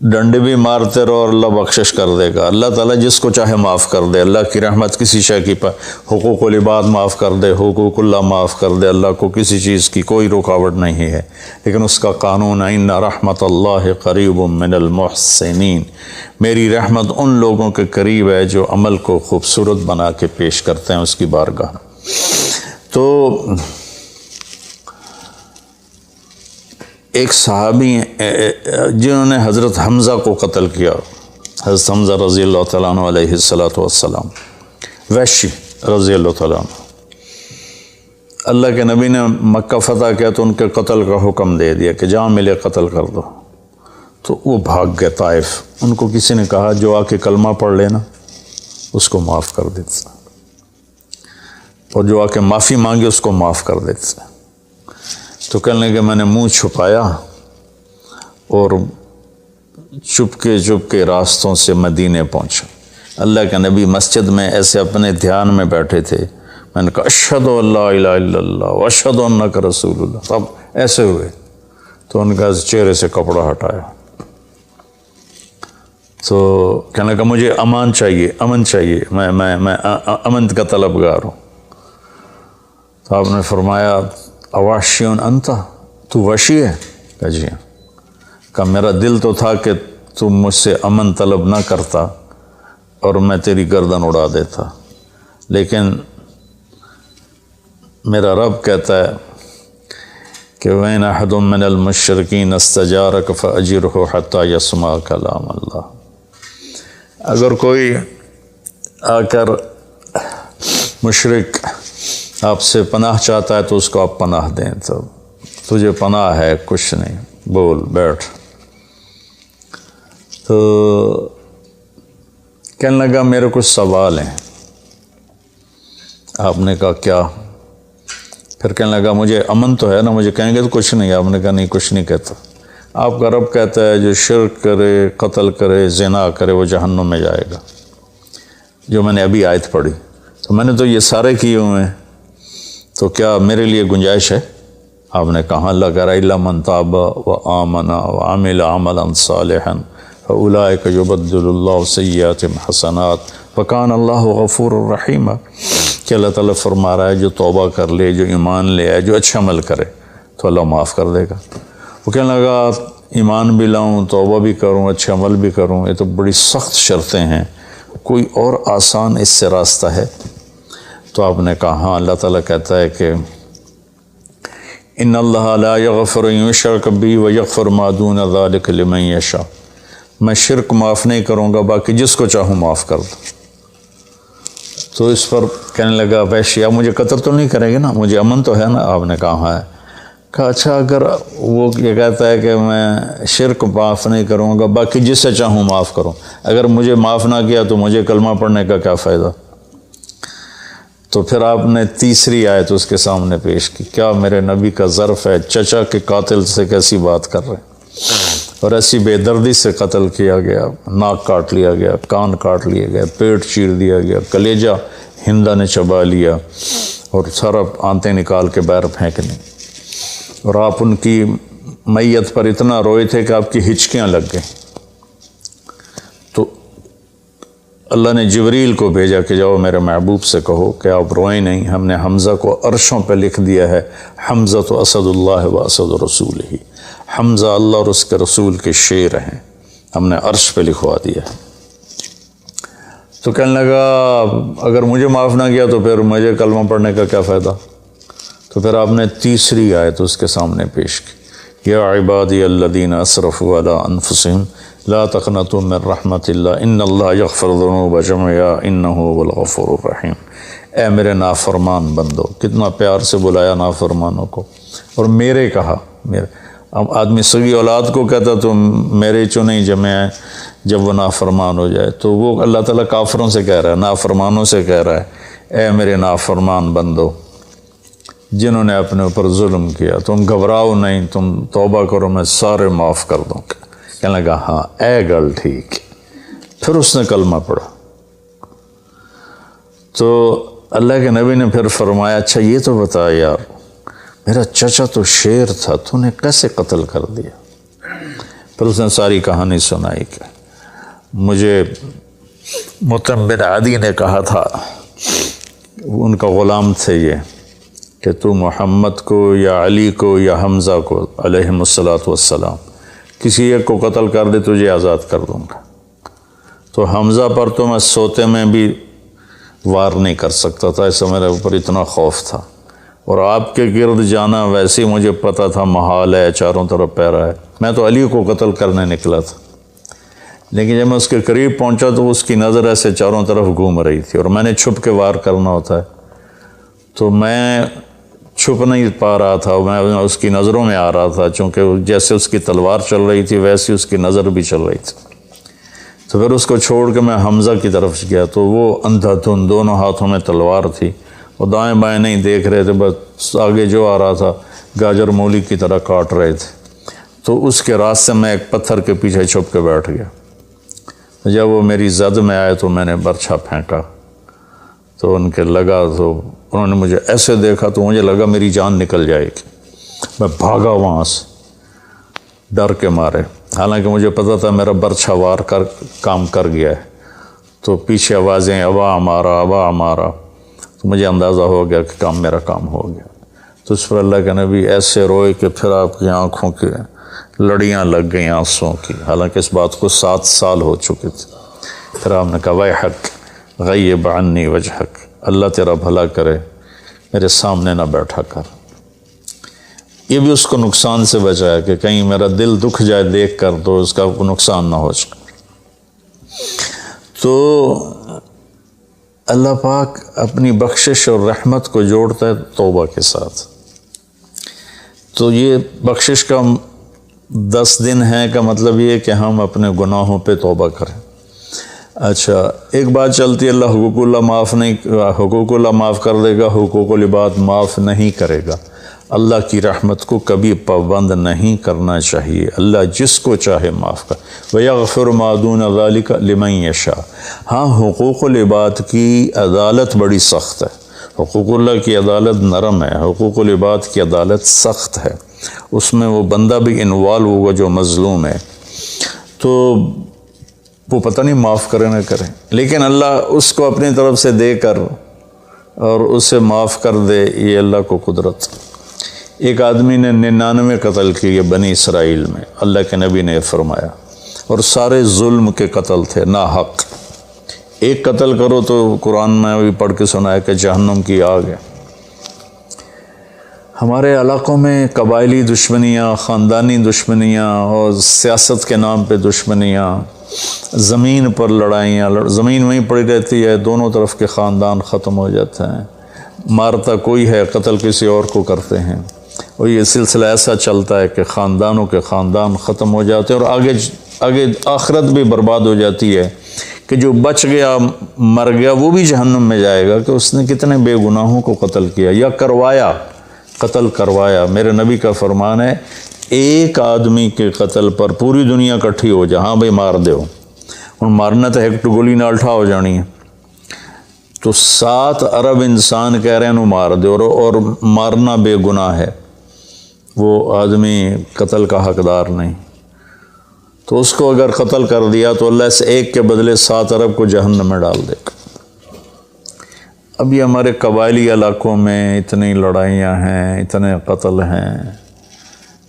ڈنڈے بھی مارتے رہو اور اللہ بخشش کر دے گا۔ اللہ تعالیٰ جس کو چاہے معاف کر دے، اللہ کی رحمت کسی شے کی حقوق العباد معاف کر دے، حقوق اللہ معاف کر دے، اللہ کو کسی چیز کی کوئی رکاوٹ نہیں ہے، لیکن اس کا قانون ہے ان رحمت اللہ قریب من المحسنین، میری رحمت ان لوگوں کے قریب ہے جو عمل کو خوبصورت بنا کے پیش کرتے ہیں اس کی بارگاہ۔ تو ایک صحابی جنہوں نے حضرت حمزہ کو قتل کیا، حضرت حمزہ رضی اللہ تعالیٰ عنہ علیہ السلام، وحشی رضی اللہ تعالیٰ عنہ، اللہ کے نبی نے مکہ فتح کیا تو ان کے قتل کا حکم دے دیا کہ جہاں ملے قتل کر دو، تو وہ بھاگ گئے طائف۔ ان کو کسی نے کہا جو آ کے کلمہ پڑھ لینا اس کو معاف کر دیتا، اور جو آ کے معافی مانگے اس کو معاف کر دیتا۔ تو کہنے لگے میں نے منہ چھپایا اور چپ کے راستوں سے مدینے پہنچا۔ اللہ کے نبی مسجد میں ایسے اپنے دھیان میں بیٹھے تھے، میں نے کہا اشہد ان لا الہ الا اللہ واشہد انک رسول اللہ، تب ایسے ہوئے تو ان کا چہرے سے کپڑا ہٹایا، تو کہنے لگا مجھے امن چاہیے، میں امن کا طلبگار ہوں۔ تو آپ نے فرمایا اواشیون انت، تو وشی ہے؟ کہا جی ہاں۔ کہا میرا دل تو تھا کہ تم مجھ سے امن طلب نہ کرتا اور میں تیری گردن اڑا دیتا، لیکن میرا رب کہتا ہے کہ وَإِنْ أَحَدٌ مِّنَ الْمُشْرِكِينَ اسْتَجَارَكَ فَأَجِرْهُ حَتَّى يَسْمَعَ كَلَامَ اللَّهِ، اگر کوئی آ کر مشرک آپ سے پناہ چاہتا ہے تو اس کو آپ پناہ دیں، تو تجھے پناہ ہے، کچھ نہیں، بول بیٹھ۔ تو کہنے لگا میرے کچھ سوال ہیں۔ آپ نے کہا کیا؟ پھر کہنے لگا مجھے امن تو ہے نا، مجھے کہیں گے تو کچھ نہیں۔ آپ نے کہا نہیں کچھ نہیں کہتا، آپ کا رب کہتا ہے جو شرک کرے، قتل کرے، زنا کرے وہ جہنم میں جائے گا، جو میں نے ابھی آیت پڑھی۔ تو میں نے تو یہ سارے کیے ہوئے ہیں، تو کیا میرے لیے گنجائش ہے؟ آپ نے کہا اللہ کہہ رہا الا من تاب وآمن وعمل عملا صالحا فاولئک یبدل اللہ سیئاتہم حسنات وکان اللہ غفور الرحیم، کہ اللہ تعالیٰ فرما رہا ہے جو توبہ کر لے، جو ایمان لے آئے، جو اچھا عمل کرے تو اللہ معاف کر دے گا۔ وہ کہنے لگا ایمان بھی لاؤں، توبہ بھی کروں، اچھا عمل بھی کروں، یہ تو بڑی سخت شرطیں ہیں، کوئی اور آسان اس سے راستہ ہے؟ تو آپ نے کہا ہاں، اللہ تعالیٰ کہتا ہے کہ ان اللہ لا یغفر ان یشرک بہ ویغفر ما دون ذلک لمن یشاء، میں شرک معاف نہیں کروں گا، باقی جس کو چاہوں معاف کر دوں۔ تو اس پر کہنے لگا وحشی آپ مجھے قتل تو نہیں کریں گے نا، مجھے امن تو ہے نا؟ آپ نے کہا ہے۔ کہا اچھا اگر وہ یہ کہتا ہے کہ میں شرک معاف نہیں کروں گا، باقی جس سے چاہوں معاف کروں، اگر مجھے معاف نہ کیا تو مجھے کلمہ پڑھنے کا کیا فائدہ؟ تو پھر آپ نے تیسری آیت اس کے سامنے پیش کی، کیا میرے نبی کا ظرف ہے چچا کے قاتل سے کیسی بات کر رہے ہیں، اور ایسی بے دردی سے قتل کیا گیا، ناک کاٹ لیا گیا، کان کاٹ لیے گئے، پیٹ چیر دیا گیا، کلیجہ ہندا نے چبا لیا اور سارا آنتیں نکال کے باہر پھینک لی، اور آپ ان کی میت پر اتنا روئے تھے کہ آپ کی ہچکیاں لگ گئیں۔ تو اللہ نے جبریل کو بھیجا کہ جاؤ میرے محبوب سے کہو کہ آپ روئیں نہیں، ہم نے حمزہ کو عرشوں پہ لکھ دیا ہے، حمزہ تو اسد اللہ و اسد رسول ہی، حمزہ اللہ اور اس کے رسول کے شیر ہیں، ہم نے عرش پہ لکھوا دیا ہے۔ تو کہنے لگا اگر مجھے معاف نہ کیا تو پھر مجھے کلمہ پڑھنے کا کیا فائدہ؟ تو پھر آپ نے تیسری آیت اس کے سامنے پیش کی، یا عبادی الذین اسرفوا علی انفسہم لا تقنطوا من رحمت اللہ ان اللہ یغفر الذنوب جميعا انہ هو الغفور الرحیم۔ اے میرے نافرمان بندو، کتنا پیار سے بلایا نافرمانوں کو، اور میرے کہا، میرے اب آدمی سگی اولاد کو کہتا تو میرے چنے جمع ہے، جب وہ نافرمان ہو جائے تو وہ اللہ تعالیٰ کافروں سے کہہ رہا ہے، نافرمانوں سے کہہ رہا ہے، اے میرے نافرمان بندو جنہوں نے اپنے اوپر ظلم کیا، تم گھبراؤ نہیں، تم توبہ کرو، میں سارے معاف کر دوں گا۔ کہنے لگا ہاں اے گل ٹھیک۔ پھر اس نے کلمہ پڑھا تو اللہ کے نبی نے پھر فرمایا اچھا یہ تو بتا یار، میرا چچا تو شیر تھا، تو نے کیسے قتل کر دیا؟ پھر اس نے ساری کہانی سنائی کہ مجھے مطعم بن عدی نے کہا تھا، ان کا غلام تھے یہ، کہ تو محمد کو یا علی کو یا حمزہ کو علیہم الصلاۃ والسلام کسی ایک کو قتل کر دے تجھے آزاد کر دوں گا۔ تو حمزہ پر تو میں سوتے میں بھی وار نہیں کر سکتا تھا، ایسا میرے اوپر اتنا خوف تھا، اور آپ کے گرد جانا ویسے ہی مجھے پتہ تھا محال ہے، چاروں طرف پیرا ہے، میں تو علی کو قتل کرنے نکلا تھا، لیکن جب میں اس کے قریب پہنچا تو اس کی نظر ایسے چاروں طرف گھوم رہی تھی، اور میں نے چھپ کے وار کرنا ہوتا ہے، تو میں چھپ نہیں پا رہا تھا، میں اس کی نظروں میں آ رہا تھا، چونکہ جیسے اس کی تلوار چل رہی تھی ویسے اس کی نظر بھی چل رہی تھی۔ تو پھر اس کو چھوڑ کے میں حمزہ کی طرف گیا تو وہ اندھا دھند، دونوں ہاتھوں میں تلوار تھی، وہ دائیں بائیں نہیں دیکھ رہے تھے، بس آگے جو آ رہا تھا گاجر مولی کی طرح کاٹ رہے تھے۔ تو اس کے راستے میں ایک پتھر کے پیچھے چھپ کے بیٹھ گیا، جب وہ میری زد میں آئے تو میں نے برچھا پھینکا، تو ان کے لگا، تو انہوں نے مجھے ایسے دیکھا تو مجھے لگا میری جان نکل جائے گی، میں بھاگا وہاں سے ڈر کے مارے، حالانکہ مجھے پتہ تھا میرا برچھا وار کر کام کر گیا ہے۔ تو پیچھے آوازیں ابا ہمارا ابا ہمارا، تو مجھے اندازہ ہو گیا کہ میرا کام ہو گیا۔ تو اس پر اللہ کے نبی ایسے روئے کہ پھر آپ کی آنکھوں کی لڑیاں لگ گئیں آنسوں کی، حالانکہ اس بات کو 7 سال ہو چکے تھے۔ پھر آپ نے کہا ویحک غیب عنی وجہک، اللہ تیرا بھلا کرے میرے سامنے نہ بیٹھا کر۔ یہ بھی اس کو نقصان سے بچایا کہ کہیں میرا دل دکھ جائے دیکھ کر تو اس کا نقصان نہ ہو جائے۔ تو اللہ پاک اپنی بخشش اور رحمت کو جوڑتا ہے توبہ کے ساتھ۔ تو یہ بخشش کا 10 دن ہے کا مطلب یہ کہ ہم اپنے گناہوں پہ توبہ کریں۔ اچھا ایک بات چلتی ہے، اللہ حقوق اللہ معاف کر دے گا، حقوق العباد معاف نہیں کرے گا۔ اللہ کی رحمت کو کبھی پابند نہیں کرنا چاہیے، اللہ جس کو چاہے معاف کر، وَيَغْفِرُ مَا دُونَ ذَلِكَ لِمَن يَشَاءُ۔ ہاں حقوق العباد کی عدالت بڑی سخت ہے، حقوق اللہ کی عدالت نرم ہے، حقوق العباد کی عدالت سخت ہے، اس میں وہ بندہ بھی انوالو ہوگا جو مظلوم ہے، تو وہ پتہ نہیں معاف کرے نہ کرے، لیکن اللہ اس کو اپنی طرف سے دے کر اور اسے معاف کر دے، یہ اللہ کو قدرت۔ ایک آدمی نے 99 قتل کیے بنی اسرائیل میں، اللہ کے نبی نے فرمایا، اور سارے ظلم کے قتل تھے، ناحق۔ ایک قتل کرو تو قرآن میں بھی پڑھ کے سنایا کہ جہنم کی آگ ہے۔ ہمارے علاقوں میں قبائلی دشمنیاں، خاندانی دشمنیاں اور سیاست کے نام پہ دشمنیاں، زمین پر لڑائیاں، زمین وہیں پڑی رہتی ہے، دونوں طرف کے خاندان ختم ہو جاتے ہیں، مارتا کوئی ہے، قتل کسی اور کو کرتے ہیں، اور یہ سلسلہ ایسا چلتا ہے کہ خاندانوں کے خاندان ختم ہو جاتے ہیں، اور آگے آخرت بھی برباد ہو جاتی ہے کہ جو بچ گیا مر گیا وہ بھی جہنم میں جائے گا کہ اس نے کتنے بے گناہوں کو قتل کیا یا قتل کروایا۔ میرے نبی کا فرمان ہے ایک آدمی کے قتل پر پوری دنیا کٹھی ہو جا، ہاں بھائی مار دیو، اور مارنا تو ایک گولی نال ٹھا ہو جانی ہے، تو 7 ارب انسان کہہ رہے ہیں انہوں مار دے، اور مارنا بے گناہ ہے، وہ آدمی قتل کا حقدار نہیں، تو اس کو اگر قتل کر دیا تو اللہ اس ایک کے بدلے 7 ارب کو جہنم میں ڈال دے گا۔ اب یہ ہمارے قبائلی علاقوں میں اتنی لڑائیاں ہیں، اتنے قتل ہیں،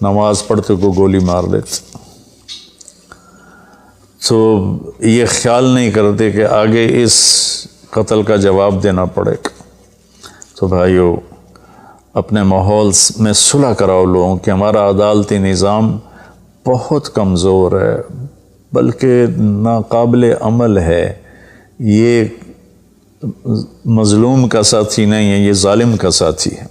نماز پڑھتے کو گولی مار دیتے، تو یہ خیال نہیں کرتے کہ آگے اس قتل کا جواب دینا پڑے گا۔ تو بھائیو، اپنے ماحول میں صلح کراؤ لوگوں کہ ہمارا عدالتی نظام بہت کمزور ہے، بلکہ ناقابل عمل ہے، یہ مظلوم کا ساتھی نہیں ہے، یہ ظالم کا ساتھی ہے۔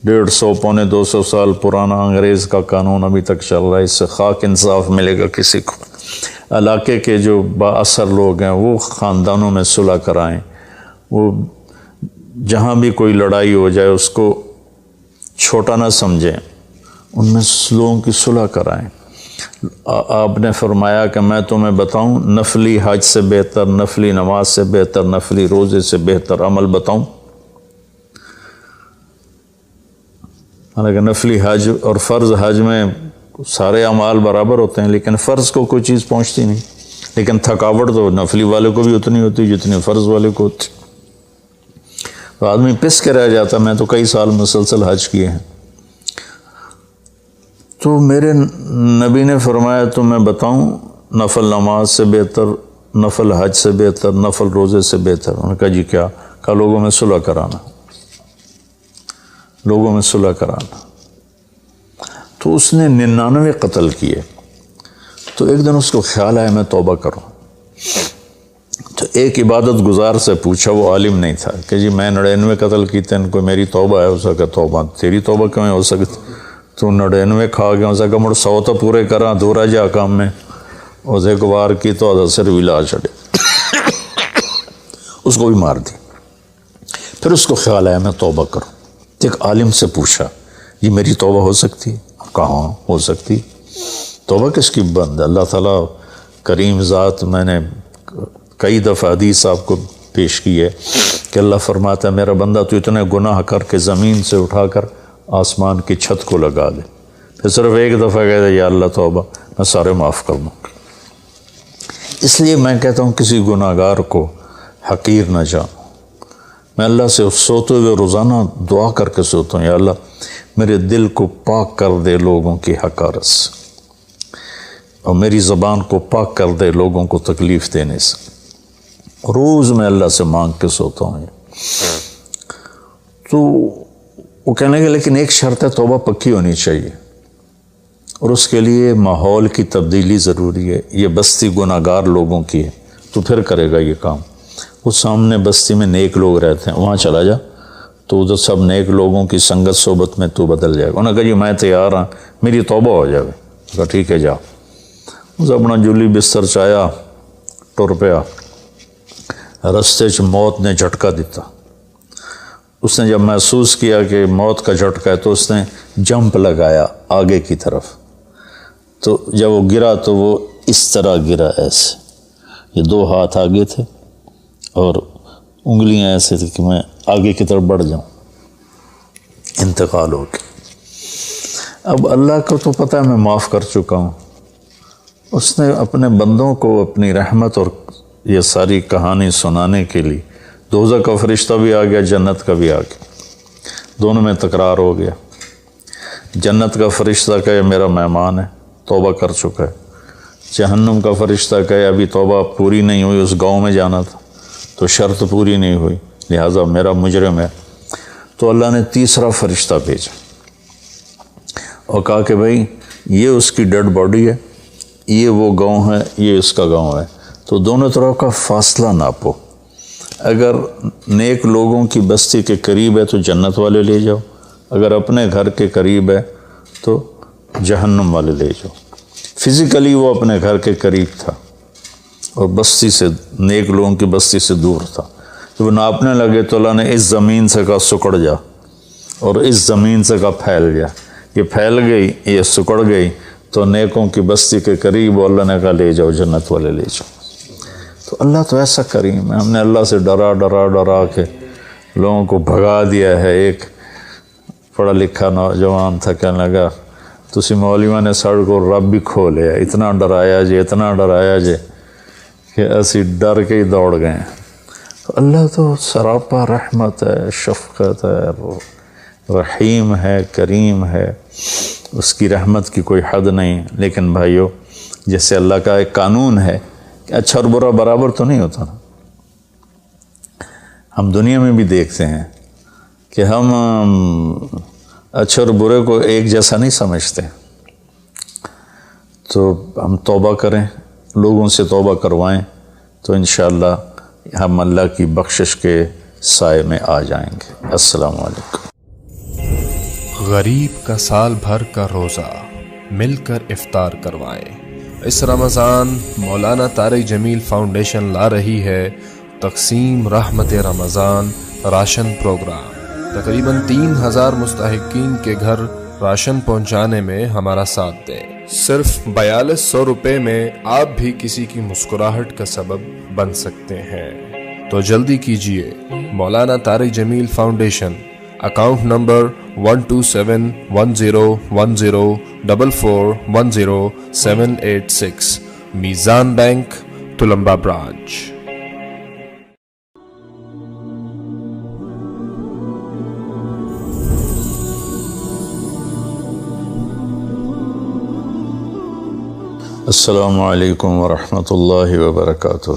150 پونے 200 سال پرانا انگریز کا قانون ابھی تک چل رہا ہے، اس سے خاک انصاف ملے گا کسی کو۔ علاقے کے جو با اثر لوگ ہیں وہ خاندانوں میں صلح کرائیں، وہ جہاں بھی کوئی لڑائی ہو جائے اس کو چھوٹا نہ سمجھیں، ان میں لوگوں کی صلح کرائیں۔ آپ نے فرمایا کہ میں تمہیں بتاؤں نفلی حج سے بہتر، نفلی نماز سے بہتر، نفلی روزے سے بہتر عمل بتاؤں؟ حالانکہ نفلی حج اور فرض حج میں سارے اعمال برابر ہوتے ہیں، لیکن فرض کو کوئی چیز پہنچتی نہیں، لیکن تھکاوٹ تو نفلی والے کو بھی اتنی ہوتی جتنی فرض والے کو ہوتی، تو آدمی پس کے رہ جاتا۔ میں تو کئی سال مسلسل حج کیے ہیں، تو میرے نبی نے فرمایا تو میں بتاؤں نفل نماز سے بہتر، نفل حج سے بہتر، نفل روزے سے بہتر؟ انہوں نے کہا جی کیا؟ کہا لوگوں میں صلح کرانا، لوگوں میں صلح کرانا۔ تو اس نے 99 قتل کیے، تو ایک دن اس کو خیال آیا میں توبہ کروں، تو ایک عبادت گزار سے پوچھا، وہ عالم نہیں تھا، کہ جی میں 99 قتل کیتے ہیں، کوئی میری توبہ ہے؟ اس کا توبہ تیری توبہ کیوں ہو سکتی؟ تو 99 کھا گیا، اس کا مڑ 100 تو پورے کرا، دورا جا کام میں، اس ایک بار کی تو صرف علاج چڑھے، اس کو بھی مار دی۔ پھر اس کو خیال آیا میں توبہ کروں، ایک عالم سے پوچھا یہ میری توبہ ہو سکتی ہے؟ کہاں ہو سکتی؟ توبہ کس کی بند ہے؟ اللہ تعالیٰ کریم ذات، میں نے کئی دفعہ حدیث آپ کو پیش کی ہے کہ اللہ فرماتا ہے میرا بندہ تو اتنے گناہ کر کے زمین سے اٹھا کر آسمان کی چھت کو لگا دے، پھر صرف ایک دفعہ کہتے یا اللہ توبہ، میں سارے معاف کر دوں گا۔ اس لیے میں کہتا ہوں کسی گناہ گار کو حقیر نہ جانو۔ میں اللہ سے سوتے ہوئے روزانہ دعا کر کے سوتا ہوں، یا اللہ میرے دل کو پاک کر دے لوگوں کی حقارت سے، اور میری زبان کو پاک کر دے لوگوں کو تکلیف دینے سے۔ روز میں اللہ سے مانگ کے سوتا ہوں۔ تو وہ کہنے لگے لیکن ایک شرط ہے، توبہ پکی ہونی چاہیے، اور اس کے لیے ماحول کی تبدیلی ضروری ہے، یہ بستی گناہ گار لوگوں کی ہے، تو پھر کرے گا یہ کام۔ وہ سامنے بستی میں نیک لوگ رہتے ہیں، وہاں چلا جا، تو ادھر سب نیک لوگوں کی سنگت صحبت میں تو بدل جائے گا۔ انہوں نے کہا جی میں تیار ہوں، میری توبہ ہو جائے۔ کہا ٹھیک ہے جا۔ اس اپنا جولی بستر چایا، ٹر پیا، رستے چ موت نے جھٹکا دیتا۔ اس نے جب محسوس کیا کہ موت کا جھٹکا ہے تو اس نے جمپ لگایا آگے کی طرف، تو جب وہ گرا تو وہ اس طرح گرا، ایسے، یہ 2 ہاتھ آگے تھے اور انگلیاں ایسے تھی کہ میں آگے کی طرف بڑھ جاؤں، انتقال ہو گیا۔ اب اللہ کو تو پتہ ہے میں معاف کر چکا ہوں، اس نے اپنے بندوں کو اپنی رحمت اور یہ ساری کہانی سنانے کے لیے دوزخ کا فرشتہ بھی آ گیا، جنت کا بھی آ گیا، دونوں میں تکرار ہو گیا۔ جنت کا فرشتہ کہے میرا مہمان ہے، توبہ کر چکا ہے۔ جہنم کا فرشتہ کہے ابھی توبہ پوری نہیں ہوئی، اس گاؤں میں جانا تھا تو شرط پوری نہیں ہوئی، لہٰذا میرا مجرم ہے۔ تو اللہ نے تیسرا فرشتہ بھیجا اور کہا کہ بھائی یہ اس کی ڈیڈ باڈی ہے، یہ وہ گاؤں ہے، یہ اس کا گاؤں ہے، تو دونوں طرف کا فاصلہ ناپو، اگر نیک لوگوں کی بستی کے قریب ہے تو جنت والے لے جاؤ، اگر اپنے گھر کے قریب ہے تو جہنم والے لے جاؤ۔ فزیکلی وہ اپنے گھر کے قریب تھا اور بستی سے، نیک لوگوں کی بستی سے دور تھا۔ جب وہ ناپنے لگے تو اللہ نے اس زمین سے کہا سکڑ جا، اور اس زمین سے کہا پھیل جا، یہ پھیل گئی، یہ سکڑ گئی تو نیکوں کی بستی کے قریب، اللہ نے کہا لے جاؤ، جنت والے لے جاؤ۔ تو اللہ تو ایسا کریم ہے، ہم نے اللہ سے ڈرا ڈرا ڈرا کے لوگوں کو بھگا دیا ہے۔ ایک پڑھا لکھا نوجوان تھا، کہنے لگا تسی مولویوں نے ساڑھ کو رب بھی کھو لیا، اتنا ڈرایا جے، اتنا ڈرایا جے کہ اسی ڈر کے ہی دوڑ گئے ہیں۔ تو اللہ تو سراپا رحمت ہے، شفقت ہے، رحیم ہے، کریم ہے، اس کی رحمت کی کوئی حد نہیں۔ لیکن بھائیو، جیسے اللہ کا ایک قانون ہے کہ اچھا اور برا برابر تو نہیں ہوتا نا۔ ہم دنیا میں بھی دیکھتے ہیں کہ ہم اچھے اور برے کو ایک جیسا نہیں سمجھتے، تو ہم توبہ کریں، لوگوں سے توبہ کروائیں، تو انشاءاللہ ہم اللہ کی بخشش کے سائے میں آ جائیں گے۔ السلام علیکم۔ غریب کا سال بھر کا روزہ، مل کر افطار کروائیں۔ اس رمضان مولانا طارق جمیل فاؤنڈیشن لا رہی ہے تقسیم رحمت رمضان راشن پروگرام۔ تقریباً 3000 مستحقین کے گھر راشن پہنچانے میں ہمارا ساتھ دیں۔ صرف 4200 روپے میں آپ بھی کسی کی مسکراہٹ کا سبب بن سکتے ہیں، تو جلدی کیجیے۔ مولانا طارق جمیل فاؤنڈیشن، اکاؤنٹ نمبر 1271044104786، میزان بینک، تلمبا برانچ۔ السلام علیکم ورحمۃ اللہ وبرکاتہ۔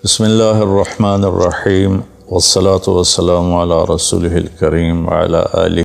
بسم اللہ الرحمن الرحیم، والصلاة والسلام علی رسولہ الکریم وعلی آلہ